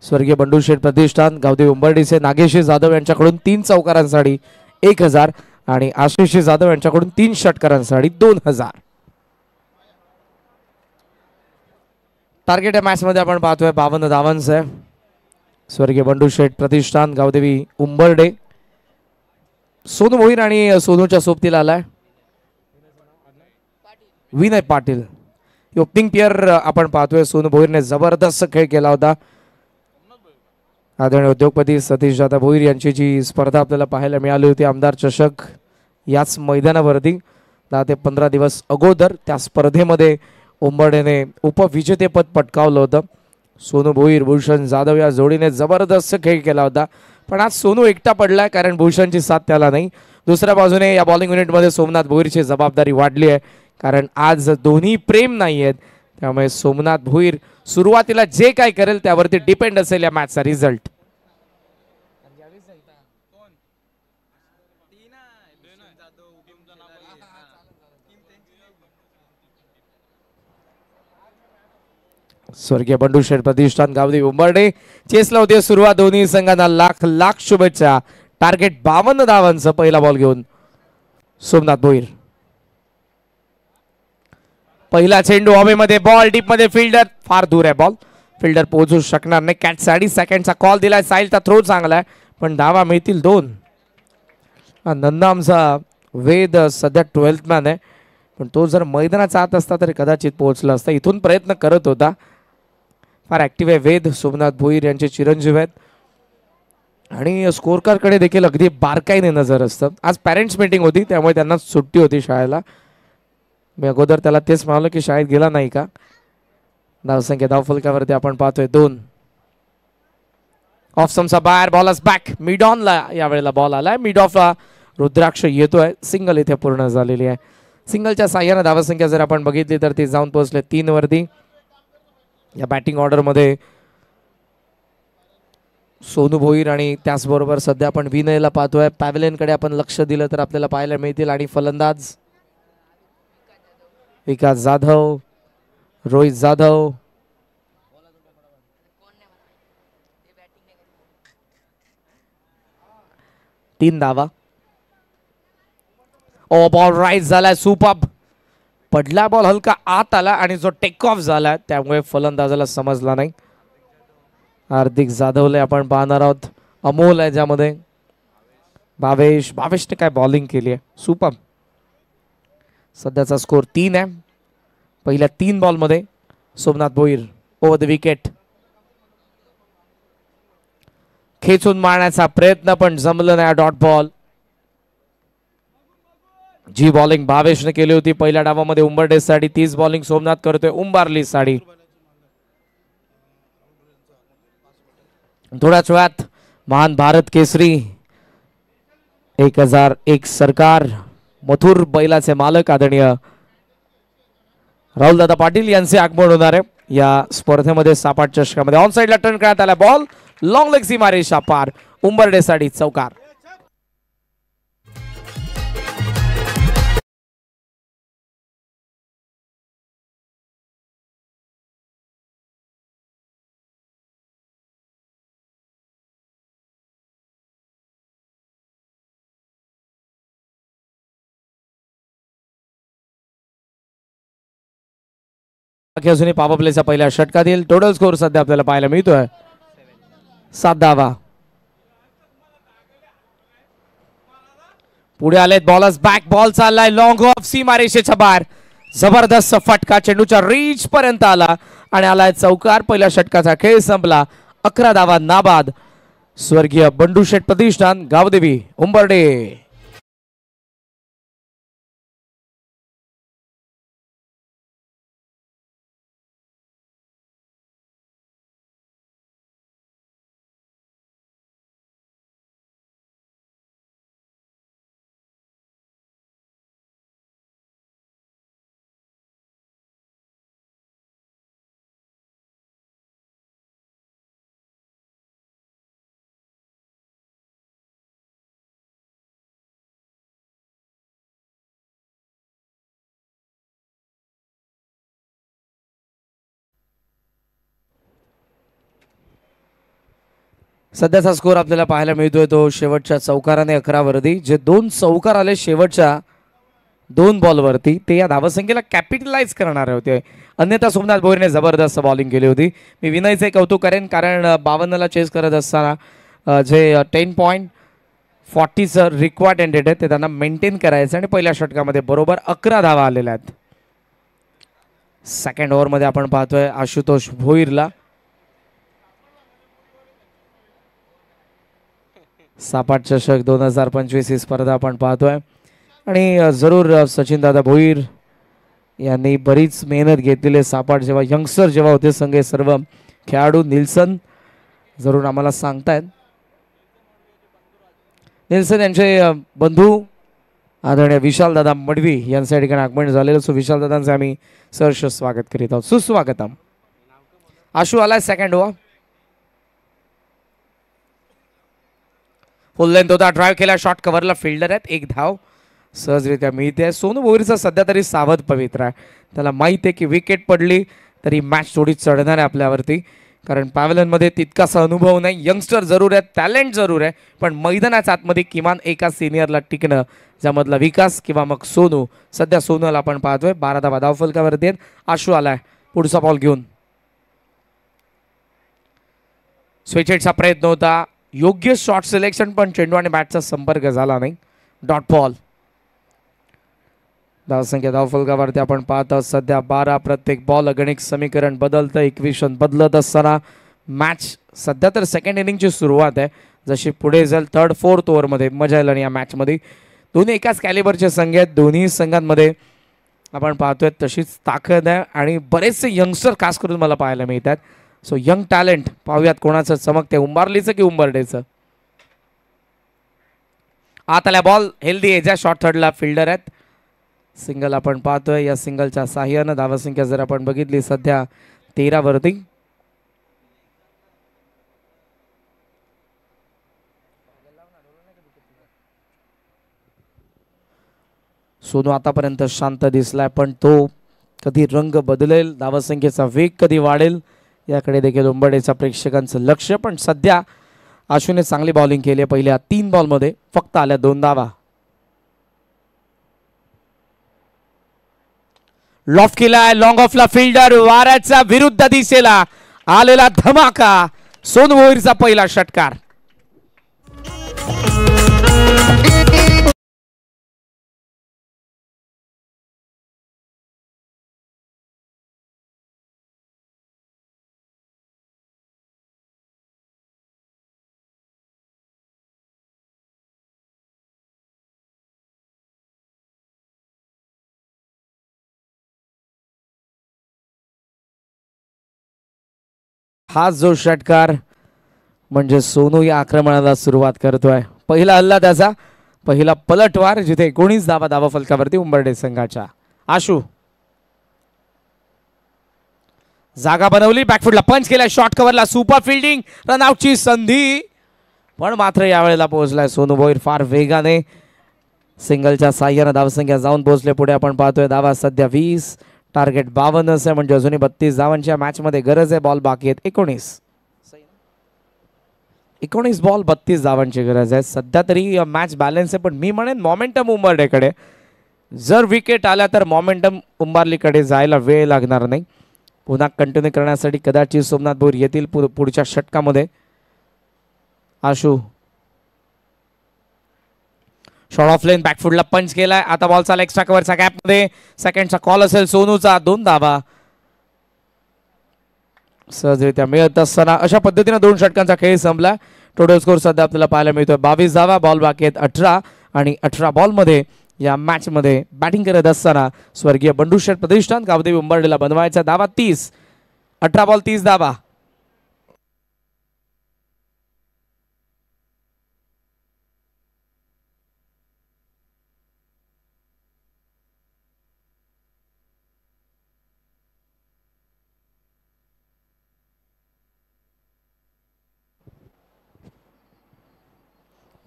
स्वर्गीय बंडू शेठ प्रतिष्ठान गावदेवी उंबर्डीचे नागेश जाधव यांच्याकडून 3 चौकारांसाठी 1000 आणि आशिष जाधव यांच्याकडून 3 षटकारांसाठी 2000. टार्गेट या मॅच मध्ये आपण पाहतोय 52 धावांचं. स्वर्गीय बंडू शेठ प्रतिष्ठान गावदेवी उंबर्डे. सोनू भोईर आणि सोनूच्या सोबतीला आलाय विनय पाटील. ओपनिंग पेअर आपण पाहतोय. सोनू भोईरने जबरदस्त खेळ केला होता. आदरणीय उद्योगपती सतीश दादा भोईर यांची जी स्पर्धा आपल्याला पाहायला मिळाली होती आमदार चषक याच मैदानावरती 10 ते 15 दिवस अगोदर, त्या स्पर्धेमध्ये उंबर्डेने उपविजेतेपद पटकावलं होतं. सोनू भोईर भूषण जाधव या जोडीने जबरदस्त खेळ केला होता. पण आज सोनू एकटा पडलाय कारण भूषणची साथ त्याला नाही. दुसऱ्या बाजूने या बॉलिंग युनिटमध्ये सोमनाथ भोईरची जबाबदारी वाढली आहे कारण आज दोन्ही प्रेम नाही आहेत. त्यामुळे सोमनाथ भोईर सुरुवातीला जे काय करेल त्यावरती डिपेंड असेल या मॅचचा रिझल्ट. स्वर्गीय बंडू शेठ प्रतिष्ठान गावदेवी उंबर्डे चेसला होती सुरुवात. दोन्ही संघांना लाख लाख शुभेच्छा. टार्गेट 52 धावांचं. पहिला बॉल घेऊन सोमनाथ भोईर. पहिला चेंडू हवेमध्ये, बॉल डीप मध्ये, फिल्डर फार दूर आहे. बॉल फिल्डर पोहोचू शकणार नाही. कॅच 60 सेकंडचा कॉल दिलाय. साहिलचा थ्रो चांगला आहे पण धावा मिळतील 2. नंदामचा वेद सध्या 12th मॅन आहे पण तो जर मैदानाचा आत असता तर कदाचित पोहोचला असता. इथून प्रयत्न करत होता. फार ॲक्टिव्ह आहे वेद. सोमनाथ भोईर यांचे चिरंजीव आहेत आणि स्कोरकारकडे देखील अगदी बारकाईने नजर असतं. आज पॅरेंट्स मीटिंग होती त्यामुळे त्यांना सुट्टी होती शाळेला. मी अगोदर त्याला तेच म्हणालो की शाळेत गेला नाही का. धावसंख्या धावफलकावरती आपण पाहतोय 2. ऑफ समचा बाहेर. बॉलच बॅक मिड ऑनला यावेळेला बॉल आलाय. मिड ऑफला रुद्राक्ष येतोय. सिंगल इथे पूर्ण झालेली आहे. सिंगलच्या साह्याने धावसंख्या जर आपण बघितली तर ती जाऊन पोहोचले 3 वरती. या बॅटिंग ऑर्डरमध्ये सोनू भोईर आणि त्याचबरोबर सध्या आपण विनयला पाहतोय. पॅव्हलियनकडे आपण लक्ष दिलं तर आपल्याला पाहायला मिळतील. आणि फलंदाज विकास जाधव, रोहित जाधव, तीन धावा. ओ बॉल राईट झालाय. सुपर पडला बॉल हलका आत आला आणि जो टेक ऑफ झाला त्यामुळे फलंदाजाला समजला नाही. हार्दिक जाधवले आपण पाहणार आहोत. अमोल आहे ज्यामध्ये भावेशने काय बॉलिंग केली आहे. सुपर. सध्याचा स्कोर 3 आहे. पहिल्या 3 बॉलमध्ये Somnath Bhoir over the wicket. खेचून मारण्याचा प्रयत्न पण जमलं नाही. Dot ball. जी बॉलिंग भावेशने केली होती पहिल्या डावामध्ये उंबरडेसाठी तीच बॉलिंग सोमनाथ करतोय उंबारली साडी. थोड्याच वेळात महान भारत केसरी 1001 सरकार मथुर बैलाचे मालक आदरणीय राहुलदादा पाटील यांचे आगमन होणार आहे या स्पर्धेमध्ये. सापाट चषकामध्ये ऑन साइडला टर्न करण्यात आला. बॉल लॉंग लेग सीमारेषा पार. उंबरडेसाठी चौकार. अजूनही पॉवर प्लेचा पहिल्या षटकात येईल. टोटल स्कोर सध्या आपल्याला पाहायला मिळतोय 7 धावा. पुढे आलेत. Bowlers back. बॉल चाललाय लॉंग ऑफ सीमारेषेच्या बाहेर. जबरदस्त फटका चेंडूच्या रीच पर्यंत आला आणि आलाय चौकार. पहिल्या षटकाचा खेळ संपला. 11 धावा नाबाद. स्वर्गीय बंडू शेठ प्रतिष्ठान गावदेवी उंबर्डे. सध्याचा स्कोर आपल्याला पाहायला मिळतोय तो शेवटच्या चौकाराने 11 वरती. जे 2 चौकार आले शेवटच्या 2 बॉलवरती ते या धावसंख्येला कॅपिटलाइज करणारे होते. अन्यथा सोमनाथ भोईरने जबरदस्त बॉलिंग केली होती. मी विनयचे कौतुक करेन कारण 52ला चेस करत असताना जे 10.40चं रिक्वायर्ड एंडेड आहे ते त्यांना मेंटेन करायचं आणि पहिल्या षटकामध्ये बरोबर 11 धावा आलेल्या आहेत. सेकंड ओव्हरमध्ये आपण पाहतोय आशुतोष भोईरला. सापाट चषक 2025 ही स्पर्धा आपण पाहतोय आणि जरूर सचिन दादा भोईर यांनी बरीच मेहनत घेतलेली. सापाट जेव्हा यंगस्टर जेव्हा होते संघे सर्व खेळाडू निल्सन जरूर आम्हाला सांगतायत. निल्सन यांचे बंधू आदरणीय विशाल दादा मडवी यांच्या ठिकाणी आगमन झालेलं. सो विशाल दादांचे आम्ही सहर्ष स्वागत करीत आहोत. सुस्वागतम. आशू आलाय सेकंड ओव्हर. फुल लेंथ होता. ड्राईव्ह केला. शॉर्ट कव्हरला फिल्डर आहेत. 1 धाव सहजरित्या मिळते. सोनू भोईरचा सध्या तरी सावध पवित्र आहे. त्याला माहिती आहे की विकेट पडली तरी मॅच थोडी चढणार आहे आपल्यावरती कारण पॅव्हलियनमध्ये तितकासा अनुभव नाही. यंगस्टर जरूर आहे. टॅलेंट जरूर आहे पण मैदानाच्या आतमध्ये किमान एका सिनियरला टिकणं ज्यामधला विकास किंवा मग सोनू. सध्या सोनूला आपण पाहतोय 12 धावा धावफलकावरती आहेत. आशू आलाय पुढचा बॉल घेऊन. स्विचेटचा प्रयत्न होता, योग्य शॉट सिलेक्शन, पण चेंडू आणि बॅटचा संपर्क झाला नाही. Dot ball. धावसंख्या धावफलकावरती आपण पाहतो सध्या 12. प्रत्येक बॉल अगणित समीकरण बदलतं, इक्वेशन बदलत असताना मॅच सध्या तर सेकंड इनिंगची सुरुवात आहे. जशी पुढे जाईल थर्ड फोर्थ ओव्हरमध्ये मजा येईल. आणि या मॅचमध्ये दोन्ही एकाच कॅलिबरचे संघ आहेत. दोन्ही संघांमध्ये आपण पाहतोय तशीच ताकद आहे आणि बरेचसे यंगस्टर खास करून मला पाहायला मिळतात. सो यंग टॅलेंट पाहूयात कोणाचं चमकते, उंबारलीचं की उंबरडेचं. आत आल्या बॉल हेल्दी एजा शॉर्ट थर्डला फिल्डर आहेत. सिंगल आपण पाहतोय. या सिंगलच्या साह्यानं धावसंख्या जर आपण बघितली सध्या 13 वरती. सोनू आतापर्यंत शांत दिसलाय, पण तो कधी रंग बदलेल, धावसंख्येचा वेग कधी वाढेल याकडे देखील उंबरडेच्या प्रेक्षकांचं लक्ष. पण सध्या आशूने चांगली बॉलिंग केली आहे. पहिल्या 3 बॉलमध्ये फक्त आल्या 2 धावा. लॉफ केलाय, लॉंग ऑफला फिल्डर, वाऱ्याच्या विरुद्ध दिशेला आलेला धमाका. सोनू भोईरचा पहिला षटकार. हा जो षटकार म्हणजे सोनू या आक्रमणाला सुरुवात करतोय. पहिला हल्ला त्याचा, पहिला पलटवार, जिथे 19 धावा धावफलकावरती उंबरडे संघाच्या. आशू जागा बनवली, बॅकफुटला पंच केलाय, शॉर्ट कव्हरला सुपर फिल्डिंग, रनआउटची संधी, पण मात्र यावेळेला पोहोचलाय सोनू भोईर फार वेगाने. सिंगलच्या साह्यानं धावसंख्या जाऊन पोहोचले पुढे. आपण पाहतोय धावा सध्या 20, टार्गेट 52 आहे, म्हणजे अजूनही 32 धावांच्या मॅच मध्ये गरज आहे. बॉल बाकी आहेत 19 बॉल 32 धावांची गरज आहे. सध्या तरी मॅच बॅलन्स आहे, पण मी म्हणेन मोमेंटम उंबरडेकडे. जर विकेट आल्या तर मोमेंटम उंबारलीकडे जायला वेळ लागणार नाही. पुन्हा कंटिन्यू करण्यासाठी कदाचित सोमनाथ भोईर येतील पुढच्या षटकामध्ये. आशू शॉर्ट ऑफ लेन, बॅकफुटला पंच केलाय. आता बॉल चालला एक्स्ट्रा कव्हरच्या गॅपमध्ये, सेकंडचा कॉल असेल सोनूचा. 2 धावा सहजरित्या मिळत असताना अशा पद्धतीने 2 षटकांचा खेळ संपला. टोटल स्कोर सध्या आपल्याला पाहायला मिळतोय 22 धावा. बॉल बाकी आहेत 18 आणि 18 बॉलमध्ये या मॅच मध्ये बॅटिंग करत असताना स्वर्गीय बंडू शेठ प्रतिष्ठान गावदेवी उंबरडेला बनवायचा धावा 30. 18 बॉल 30 धावा.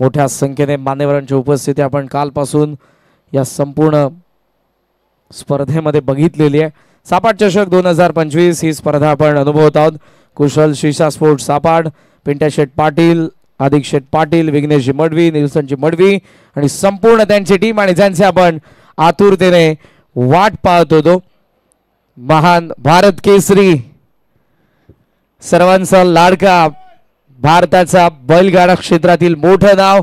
मोठ्या संख्येने मान्यवरांची उपस्थिती आपण कालपासून या संपूर्ण स्पर्धेमध्ये बघितलेली आहे. सापाट चषक 2025 ही स्पर्धा आपण अनुभवत आहोत. कुशल शीशा स्पोर्ट्स सापाड, पिंट्या शेठ पाटील, आदिक शेठ पाटील, विघ्नेशजी मडवी, निलसनजी मडवी आणि संपूर्ण त्यांची टीम आणि ज्यांचे आपण आतुरतेने वाट पाहत होतो. महान भारत केसरी, सर्वांचा लाडका, भारताचा बैलगाडा क्षेत्रातील मोठं नाव,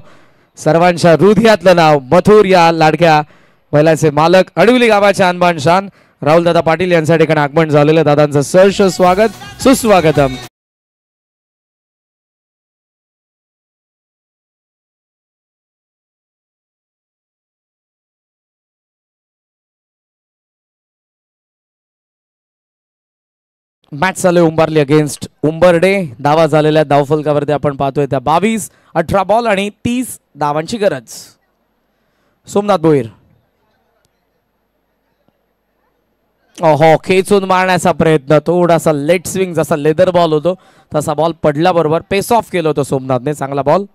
सर्वांच्या हृदयातलं नाव, मथुर या लाडक्या बैलाचे मालक, अडविली गावाच्या अनबान शान राहुल दादा पाटील यांच्या ठिकाणी आगमन झालेलं. दादांचं सहर्ष स्वागत, सुस्वागतम. मॅच चालू उंबारली अगेन्स्ट उंबरडे. धावा झालेल्या धावफलकावरती आपण पाहतोय त्या 22. 18 बॉल आणि 30 धावांची गरज. सोमनाथ भोईर ओहो, खेचून मारण्याचा प्रयत्न, थोडासा लेट स्विंग, जसा लेदर बॉल होतो तसा बॉल पडला, बरोबर पेस ऑफ केलं होतं सोमनाथने. चांगला बॉल.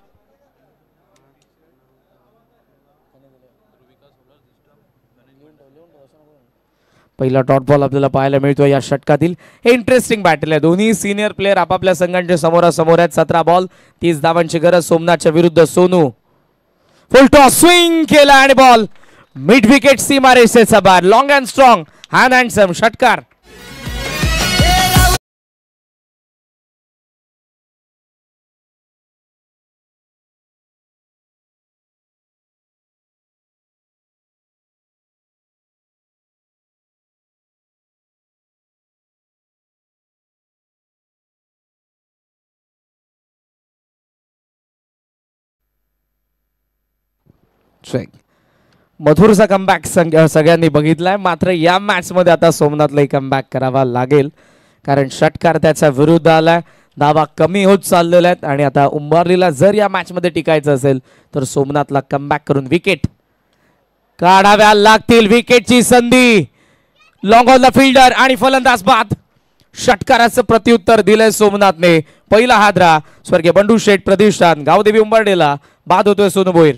पहिला डॉट बॉल आपल्याला पाहायला मिळतो या षटकातील. हे इंटरेस्टिंग बॅटल आहे. दोन्ही सिनियर प्लेयर आपापल्या संघांच्या समोरासमोर आहेत. 17 बॉल 30 धावांची गरज. सोमनाथच्या विरुद्ध सोनू. फुल टॉस स्विंग केला आणि बॉल मिड विकेट सीमारेषेचा बार. Long and strong, hand handsome षटकार. चेक. मधुरचा कमबॅक सगळ्यांनी बघितलाय, मात्र या मॅच मध्ये आता सोमनाथलाही कमबॅक करावा लागेल, कारण षटकार त्याच्या विरुद्ध आलाय. धावा कमी होत चाललेल्या आहेत आणि आता उंबारलीला जर या मॅच मध्ये टिकायचं असेल तर सोमनाथला कमबॅक करून विकेट काढाव्या लागतील. विकेटची संधी, लॉंग ऑन द फिल्डर आणि फलंदाज बाद. षटकाराचं प्रत्युत्तर दिलंय सोमनाथने. पहिला हादरा स्वर्गीय बंडू शेठ प्रतिष्ठान गावदेवी उंबरडेला बाद होतोय सोनू भोईर.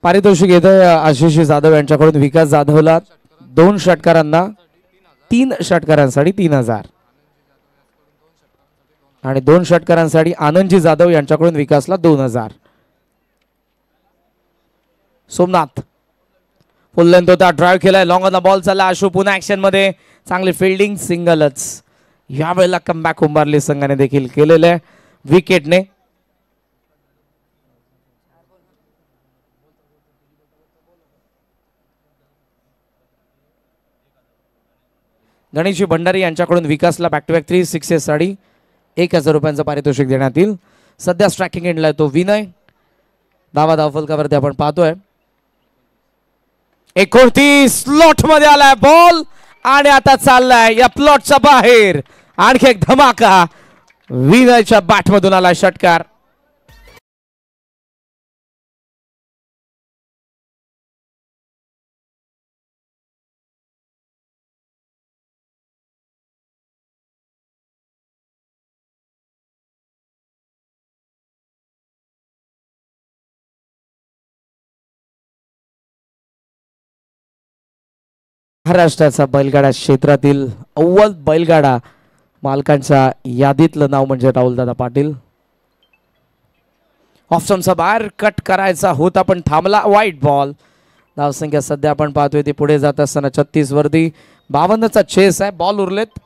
पारितोषिक येतं आशिष जाधव यांच्याकडून. विकास जाधवला 2 षटकारांना 3 षटकारांसाठी 3000 आणि 2 षटकारांसाठी आनंदजी जाधव यांच्याकडून विकासला 2000. सोमनाथ फुल लेंथ होता, ड्राईव्ह केलाय, लॉंग ऑन द बॉल चालला. आशू पुन्हा ऍक्शन मध्ये, चांगली फिल्डिंग, सिंगलच. यावेळेला कमबॅक उंबारली संघाने देखील केलेलं आहे विकेटने. गणेशजी भंडारी यांच्याकडून विकासला बॅक टू बॅक 3 सिक्सेस साठी 1000 रुपयांचं पारितोषिक देण्यात येईल. सध्या स्ट्रायकिंग एंडला तो विनय. धावफलकावरती आपण पाहतोय 29 स्लॉट मध्ये आलाय बॉल आणि आता चाललाय या प्लॉटच्या बाहेर. आणखी एक धमाका, विनयच्या बॅट मधून आला षटकार. महाराष्ट्राचा बैलगाडा क्षेत्रातील अव्वल बैलगाडा मालकांच्या यादीतलं नाव म्हणजे राहुलदादा पाटील. ऑप्शनचा बाहेर कट करायचा होता पण थांबला. वाईट बॉल. धावसंख्या सध्या आपण पाहतोय ती पुढे जात असताना 36 वरती 52चा चेस आहे. बॉल उरलेत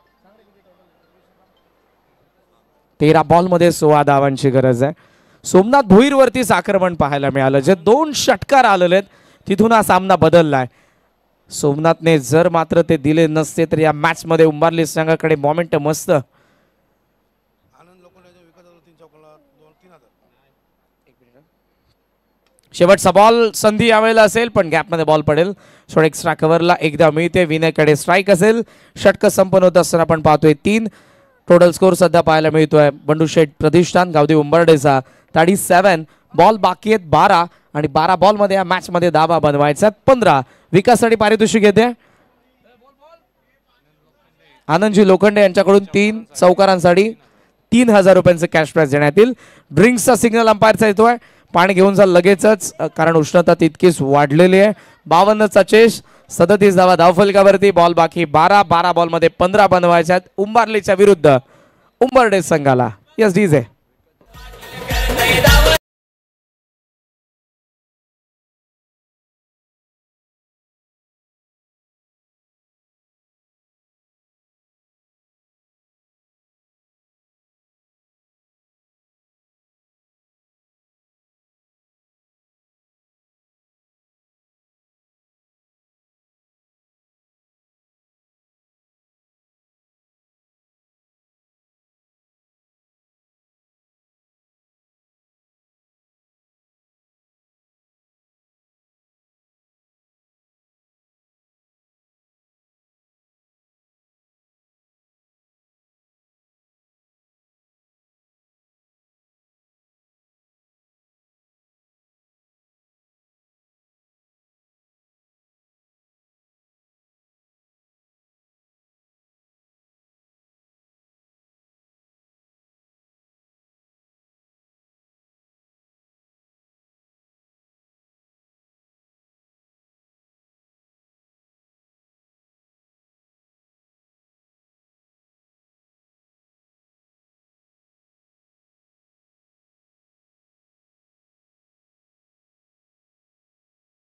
13 बॉल मध्ये 16 धावांची गरज आहे. सोमनाथ भोईर वरतीच आक्रमण पाहायला मिळालं. जे 2 षटकार आलेले आहेत तिथून हा सामना बदललाय. सोमनाथने जर मात्र ते दिले नसते तर या मॅच मध्ये उंबारली संघाकडे मोमेंटम असतं. शेवटचा बॉल संधी यावेळेला असेल पण गॅपमध्ये बॉल पडेल. शॉर्ट एक्स्ट्रा कव्हरला एकदा मिळते. विनयकडे स्ट्राईक असेल. षटक संपन्न होत असताना आपण पाहतोय 3 टोटल स्कोर सध्या पाहायला मिळतोय. बंडू शेठ प्रतिष्ठान गावदेवी उंबरडेचा 37 बॉल बाकी आहेत 12 आणि 12 बॉल मध्ये या मॅच मध्ये धावा बनवायचा 15. विकाससाठी पारितोषिक येते आनंदजी लोखंडे यांच्याकडून 3 चौकारांसाठी 3000 रुपयांचे कॅश प्राइज देण्यात येईल. ड्रिंक्सचा सिग्नल अंपायरचा येतोय. पाणी घेऊन जा लगेचच कारण उष्णता तितकीच वाढलेली आहे. 52चा चेस 37 धावा धावफलकावरती. बॉल बाकी 12 बॉल मध्ये 15 बनवायच्यात उंबारलीच्या विरुद्ध उंबरडे संघाला. यस डीजे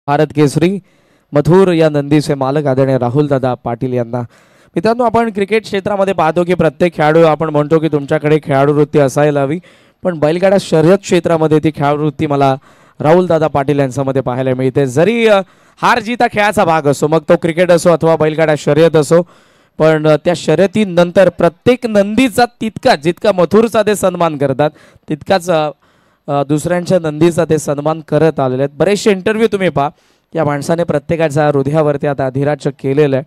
भारत केसरी मथुर या नंदीचे मालक आदरणीय राहुल दादा पाटील यांना. मित्रांनो, आपण क्रिकेट क्षेत्रामध्ये पाहतो की प्रत्येक खेळाडू आपण म्हणतो की तुमच्याकडे खेळाडू वृत्ती असायला हवी, पण बैलगाडा शर्यत क्षेत्रामध्ये ती खेळाडू वृत्ती मला राहुल दादा पाटील यांच्यामध्ये पाहायला मिळते. जरी हार जीत हा खेळाचा भाग असो, मग तो क्रिकेट असो अथवा बैलगाडा शर्यत असो, पण त्या शर्यतीनंतर प्रत्येक नंदीचा तितकाच जितका मथुरचा ते सन्मान करतात तितकाच दुसऱ्यांच्या नंदीचा ते सन्मान करत आलेले आहेत. बरेचसे इंटरव्ह्यू तुम्ही पहा, या माणसाने प्रत्येकाच्या हृदयावरती आता अधिराज्य केलेलं आहे.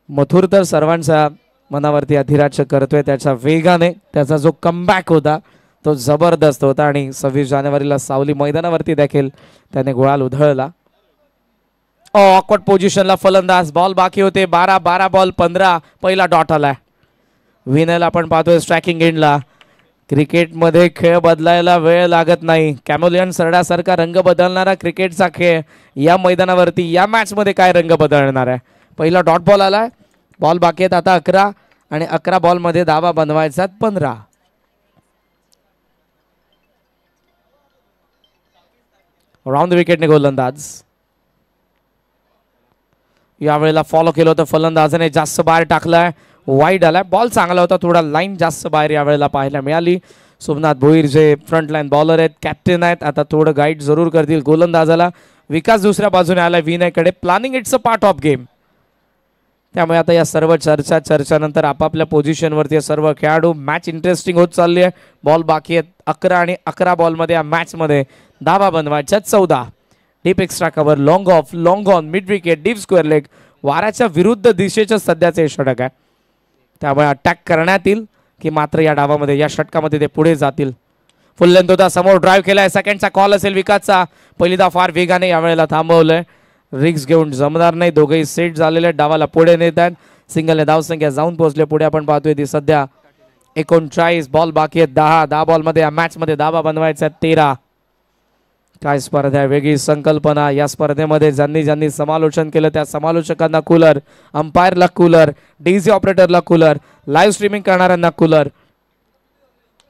मथुर तर सर्वांच्या मनावरती अधिराज्य करतोय. त्याच्या वेगाने त्याचा जो कमबॅक होता तो जबरदस्त होता आणि 26 जानेवारीला सावली मैदानावरती देखील त्याने गुलाल उधळला. ऑकवर्ड पोझिशनला फलंदाज, बॉल बाकी होते 12 बॉल 15. पहिला डॉट आलाय. विनल आपण पाहतोय स्ट्रायकिंग एंडला. क्रिकेटमध्ये खेळ बदलायला वेळ लागत नाही. कॅमोलियन सरडासारखा रंग बदलणारा क्रिकेटचा खेळ या मैदानावरती या मॅचमध्ये काय रंग बदलणार आहे. पहिला डॉट बॉल आलाय. बॉल बाकी आहेत आता 11 आणि 11 बॉलमध्ये धावा बनवायचा 15. राऊंड विकेटने गोलंदाज. यावेळेला फॉलो केलं होतं फलंदाजाने, जास्त बाहेर टाकलाय, वाईड आलाय. बॉल चांगला होता, थोडा लाईन जास्त बाहेर यावेळेला पाहायला मिळाली. सोमनाथ भोईर जे फ्रंट लाईन बॉलर आहेत, कॅप्टन आहेत, आता थोडं गाईड जरूर करतील गोलंदाजाला. विकास दुसऱ्या बाजूने आलाय विनयकडे. Planning it's a part of game. त्यामुळे आता या सर्व चर्चानंतर आपापल्या पोझिशनवरती सर्व खेळाडू. मॅच इंटरेस्टिंग होत चालली आहे. बॉल बाकी आहेत 11 आणि 11 बॉलमध्ये या मॅचमध्ये धावा बनवायच्या 14. Deep extra cover, long off, long on, mid wicket, deep square leg. वाऱ्याच्या विरुद्ध दिशेचं सध्याचे हे षटक आहे. त्यामुळे अटॅक करण्यात येईल की मात्र या डावामध्ये या षटकामध्ये ते पुढे जातील. फुल लेंथ होता, समोर ड्राईव्ह केलाय. सेकंडचा कॉल असेल विकासचा. पहिली धाव फार वेगाने यावेळेला थांबवलंय. रिक्स घेऊन जमणार नाही. दोघेही सेट झालेले डावाला पुढे नेत आहेत. सिंगलने धावसंख्या जाऊन पोहोचले पुढे. आपण पाहतोय ती सध्या 39. बॉल बाकी आहेत 10 बॉलमध्ये या मॅचमध्ये धावा बनवायच्या 13. काय स्पर्धा आहे, वेगळी संकल्पना. या स्पर्धेमध्ये ज्यांनी समालोचन केलं त्या समालोचकांना कूलर, अंपायरला कूलर, डीजी ऑपरेटरला कूलर, लाईव्ह स्ट्रीमिंग करणाऱ्यांना कूलर.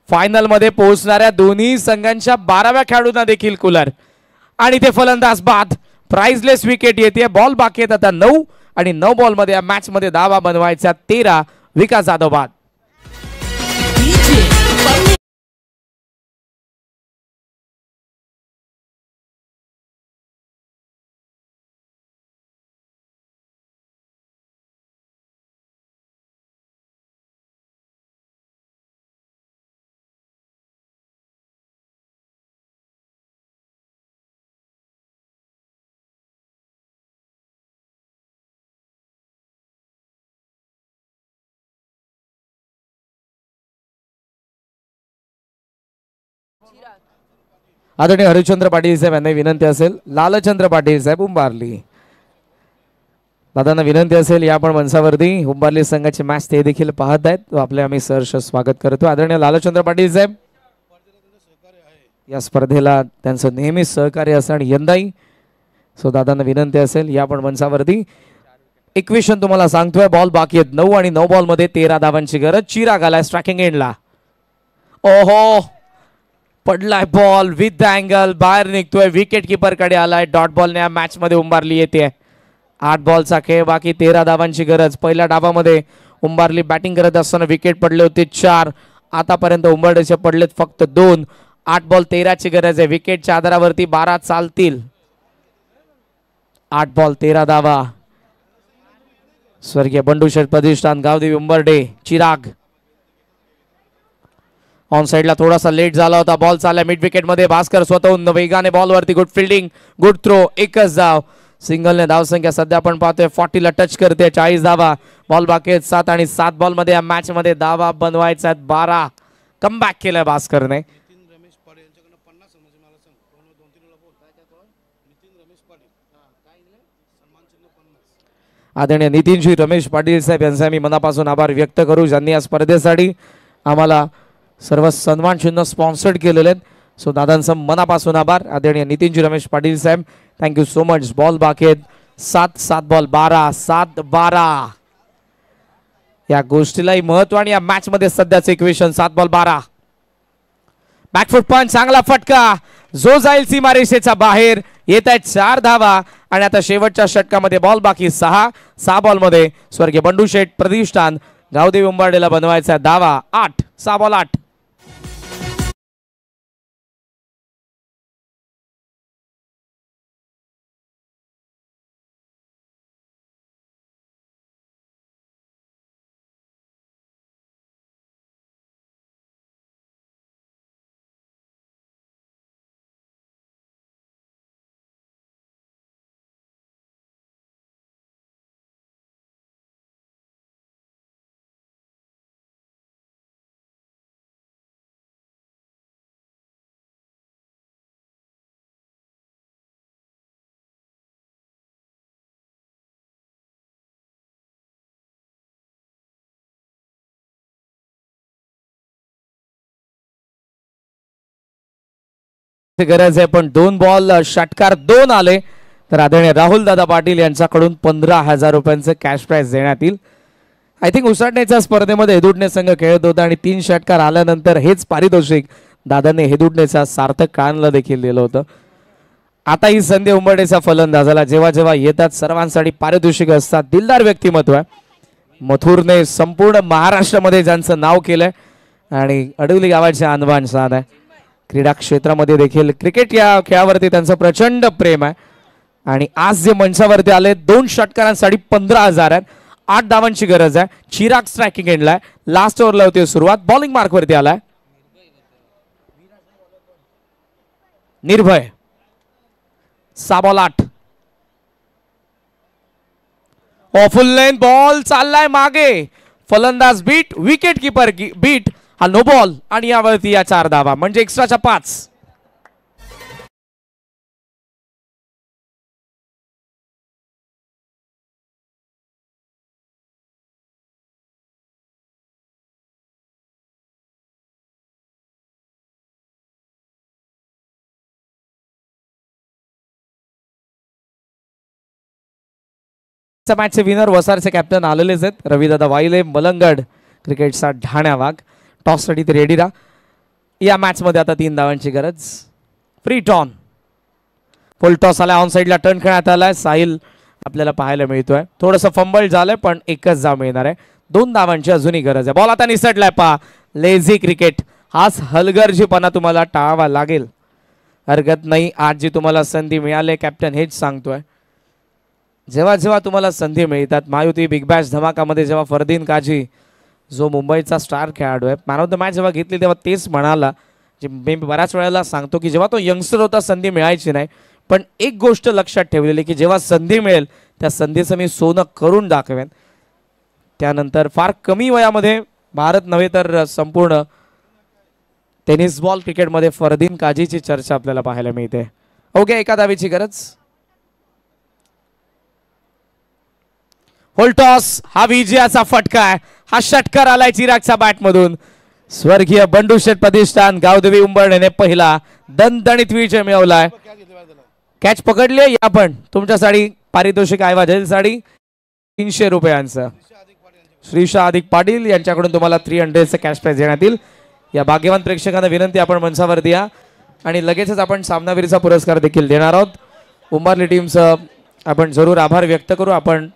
फायनल मध्ये पोहोचणाऱ्या दोन्ही संघांच्या 12व्या खेळाडूंना देखील कूलर. आणि ते फलंदाज बाद. प्राइजलेस विकेट येते. बॉल बाकी आहेत आता 9 आणि 9 बॉलमध्ये या मॅच मध्ये धावा बनवायच्या 13. विकास जाधव बाद. आदरणीय हरिश्चंद्र पाटील साहेब यांना विनंती असेल. लालचंद्र पाटील साहेब उंबारली. दादांना विनंती असेल या पण मंचावरती उंबारली संघाची मॅच ते देखील पाहत आहेत. तो आपले आम्ही सहर्ष स्वागत करतो. आदरणीय लालचंद्र पाटील साहेब या स्पर्धेला त्यांचं नेहमीच सहकार्य असं आणि यंदाही. सो दादांना विनंती असेल या पण मंचावरती. इक्वेशन तुम्हाला सांगतोय. बॉल बाकी आहेत 9 आणि 9 बॉलमध्ये 13 धावांची गरज. चिराग आलाय स्ट्रायकिंग एंडला. ओहो, पडलाय बॉल विथ द अँगल, बाहेर निघतोय. विकेट किपर कडे आलाय. डॉट बॉलने या मॅच मध्ये उंबारली येते. 8 बॉलचा खेळ बाकी, 13 धावांची गरज. पहिल्या डावामध्ये उंबारली बॅटिंग करत असताना विकेट पडले होते 4. आतापर्यंत उंबरडेचे पडलेत फक्त 2. 8 बॉल 13ची गरज आहे. विकेटच्या आधारावरती 12 चालतील. 8 बॉल 13 धावा. स्वर्गीय बंडू शेठ प्रतिष्ठान, गावदेवी उंबरडे, चिराग. ऑन साइडला थोडासा लेट झाला होता. बॉल चालला मिड विकेट मध्ये. भास्कर स्वतःहून वेगाने बॉलवरती. Good fielding, good throw. एकच धाव. सिंगलने धावसंख्या सध्या आपण पाहतोय 40 ला टच करते. 40 धावा. बॉल बाकी आहेत 7 आणि 7 बॉलमध्ये या मॅच मध्ये धावा बनवायच्या 12. कमबॅक केलाय भास्करने. आदरणीय नितीनजी रमेश पाटील साहेब यांचा मी मनापासून आभार व्यक्त करू, ज्यांनी या स्पर्धेसाठी आम्हाला सर्व सन्मान चिन्ह स्पॉन्सर्ड केलेले आहेत. सो दादांचं मनापासून आभार. आदरणीय नितीनजी रमेश पाटील साहेब, थँक्यू सो मच. बॉल बाकी आहेत 7 बॉल 12. 7-12 या गोष्टीलाही महत्व आणि या मॅच मध्ये सध्याचे इक्वेशन 7 बॉल 12. बॅकफुट पंच, चांगला फटका. जो जाईल सीमारेषेच्या बाहेर. येत आहेत 4 धावा आणि आता शेवटच्या षटकामध्ये बॉल बाकी 6 बॉलमध्ये स्वर्गीय बंडू शेठ प्रतिष्ठान गावदेवी उंबारडेला बनवायचा धावा 8. 6 बॉल 8. गरज आहे पण 2 बॉल षटकार 2 आले तर आदरणीय राहुल दादा पाटील यांच्याकडून 15,000 रुपयांचे कॅश प्राइज देण्यात येईल. आय थिंक उसाटण्याच्या स्पर्धेमध्ये हेदुडणे संघ खेळत होता आणि 3 षटकार आल्यानंतर हेच पारितोषिक दादांनी हेदुडणेचा सार्थक कानला देखील दिलं होतं. आता ही संधी उंबरडेचा फलंदाजाला जेव्हा जेव्हा येतात सर्वांसाठी पारितोषिक असतात. दिलदार व्यक्तिमत्व आहे. मथुरने संपूर्ण महाराष्ट्रामध्ये ज्यांचं नाव केलंय आणि अडवली गावाचे आणबाण साध आहे. क्रीडा क्षेत्रामध्ये देखील क्रिकेट या खेळावरती त्यांचं प्रचंड प्रेम आहे आणि आज जे मंचावरती आले 2 षटकारांसाठी 15,000 आहेत. 8 धावांची गरज आहे. चिराग स्ट्रायकिंग एंडला लास्ट ओव्हरला होती सुरुवात. बॉलिंग मार्कवरती आलाय निर्भय. 6 बॉल 8. फुल लेंथ बॉल चाललाय मागे. फलंदाज बीट विकेट कीपर बीट. हा नो बॉल आणि यावरती या 4 धावा म्हणजे एक्स्ट्राच्या 5. मॅचचे विनर वसारचे कॅप्टन आलेलेच आहेत. रविदादा वाईले मलंगड क्रिकेटचा ढाण्या वाघ. टॉससाठी ते रेडी राहा. या मॅचमध्ये आता 3 धावांची गरज. फ्री टॉन. फुल टॉस आला. ऑन साईडला टर्न खेळण्यात आलाय. साहिल आपल्याला पाहायला मिळतोय. थोडंसं फंबल झालंय पण एकच धाव मिळणार आहे. 2 धावांची अजूनही गरज आहे. बॉल आता निसटलाय पहा. Lazy cricket. हाच हलगर्जीपणा तुम्हाला टाळावा लागेल. हरकत नाही. आज जी तुम्हाला संधी मिळाली कॅप्टन हेच सांगतोय. जेव्हा जेव्हा तुम्हाला संधी मिळतात महायुती बिग बॅश धमाकामध्ये जेव्हा फरदीन काझी जो मुंबईचा स्टार खेळाडू आहे मॅन ऑफ द मॅच जेव्हा घेतली तेव्हा तेच म्हणाला. जे मी बऱ्याच वेळेला सांगतो की जेव्हा तो यंगस्टर होता संधी मिळायची नाही पण एक गोष्ट लक्षात ठेवलेली की जेव्हा संधी मिळेल त्या संधीचं मी सोनं करून दाखवेन. त्यानंतर फार कमी वयामध्ये भारत नव्हे तर संपूर्ण टेनिस बॉल क्रिकेटमध्ये फरदीन काझीची चर्चा आपल्याला पाहायला मिळते. ओके. 1 धावेची गरज. होल टॉस. हा विजयाचा फटका आहे. हा षटकार आलाय चिरागच्या बॅटमधून. स्वर्गीय बंडू शेठ प्रतिष्ठान गावदेवी उंबरडेने पहिला दणदणीत विजय मिळवलाय. कॅच पकडली. या पण तुमच्यासाठी पारितोषिक आयवाजेसाठी 300 रुपयांचं श्रीशा अधिक पाटील यांच्याकडून तुम्हाला 300चं कॅश प्राइज देण्यात येईल. या भाग्यवान प्रेक्षकांना विनंती आपण मंचावरती या आणि लगेचच आपण सामनावीरचा पुरस्कार देखील देणार आहोत. उंबारली टीमचं आपण जरूर आभार व्यक्त करू. आपण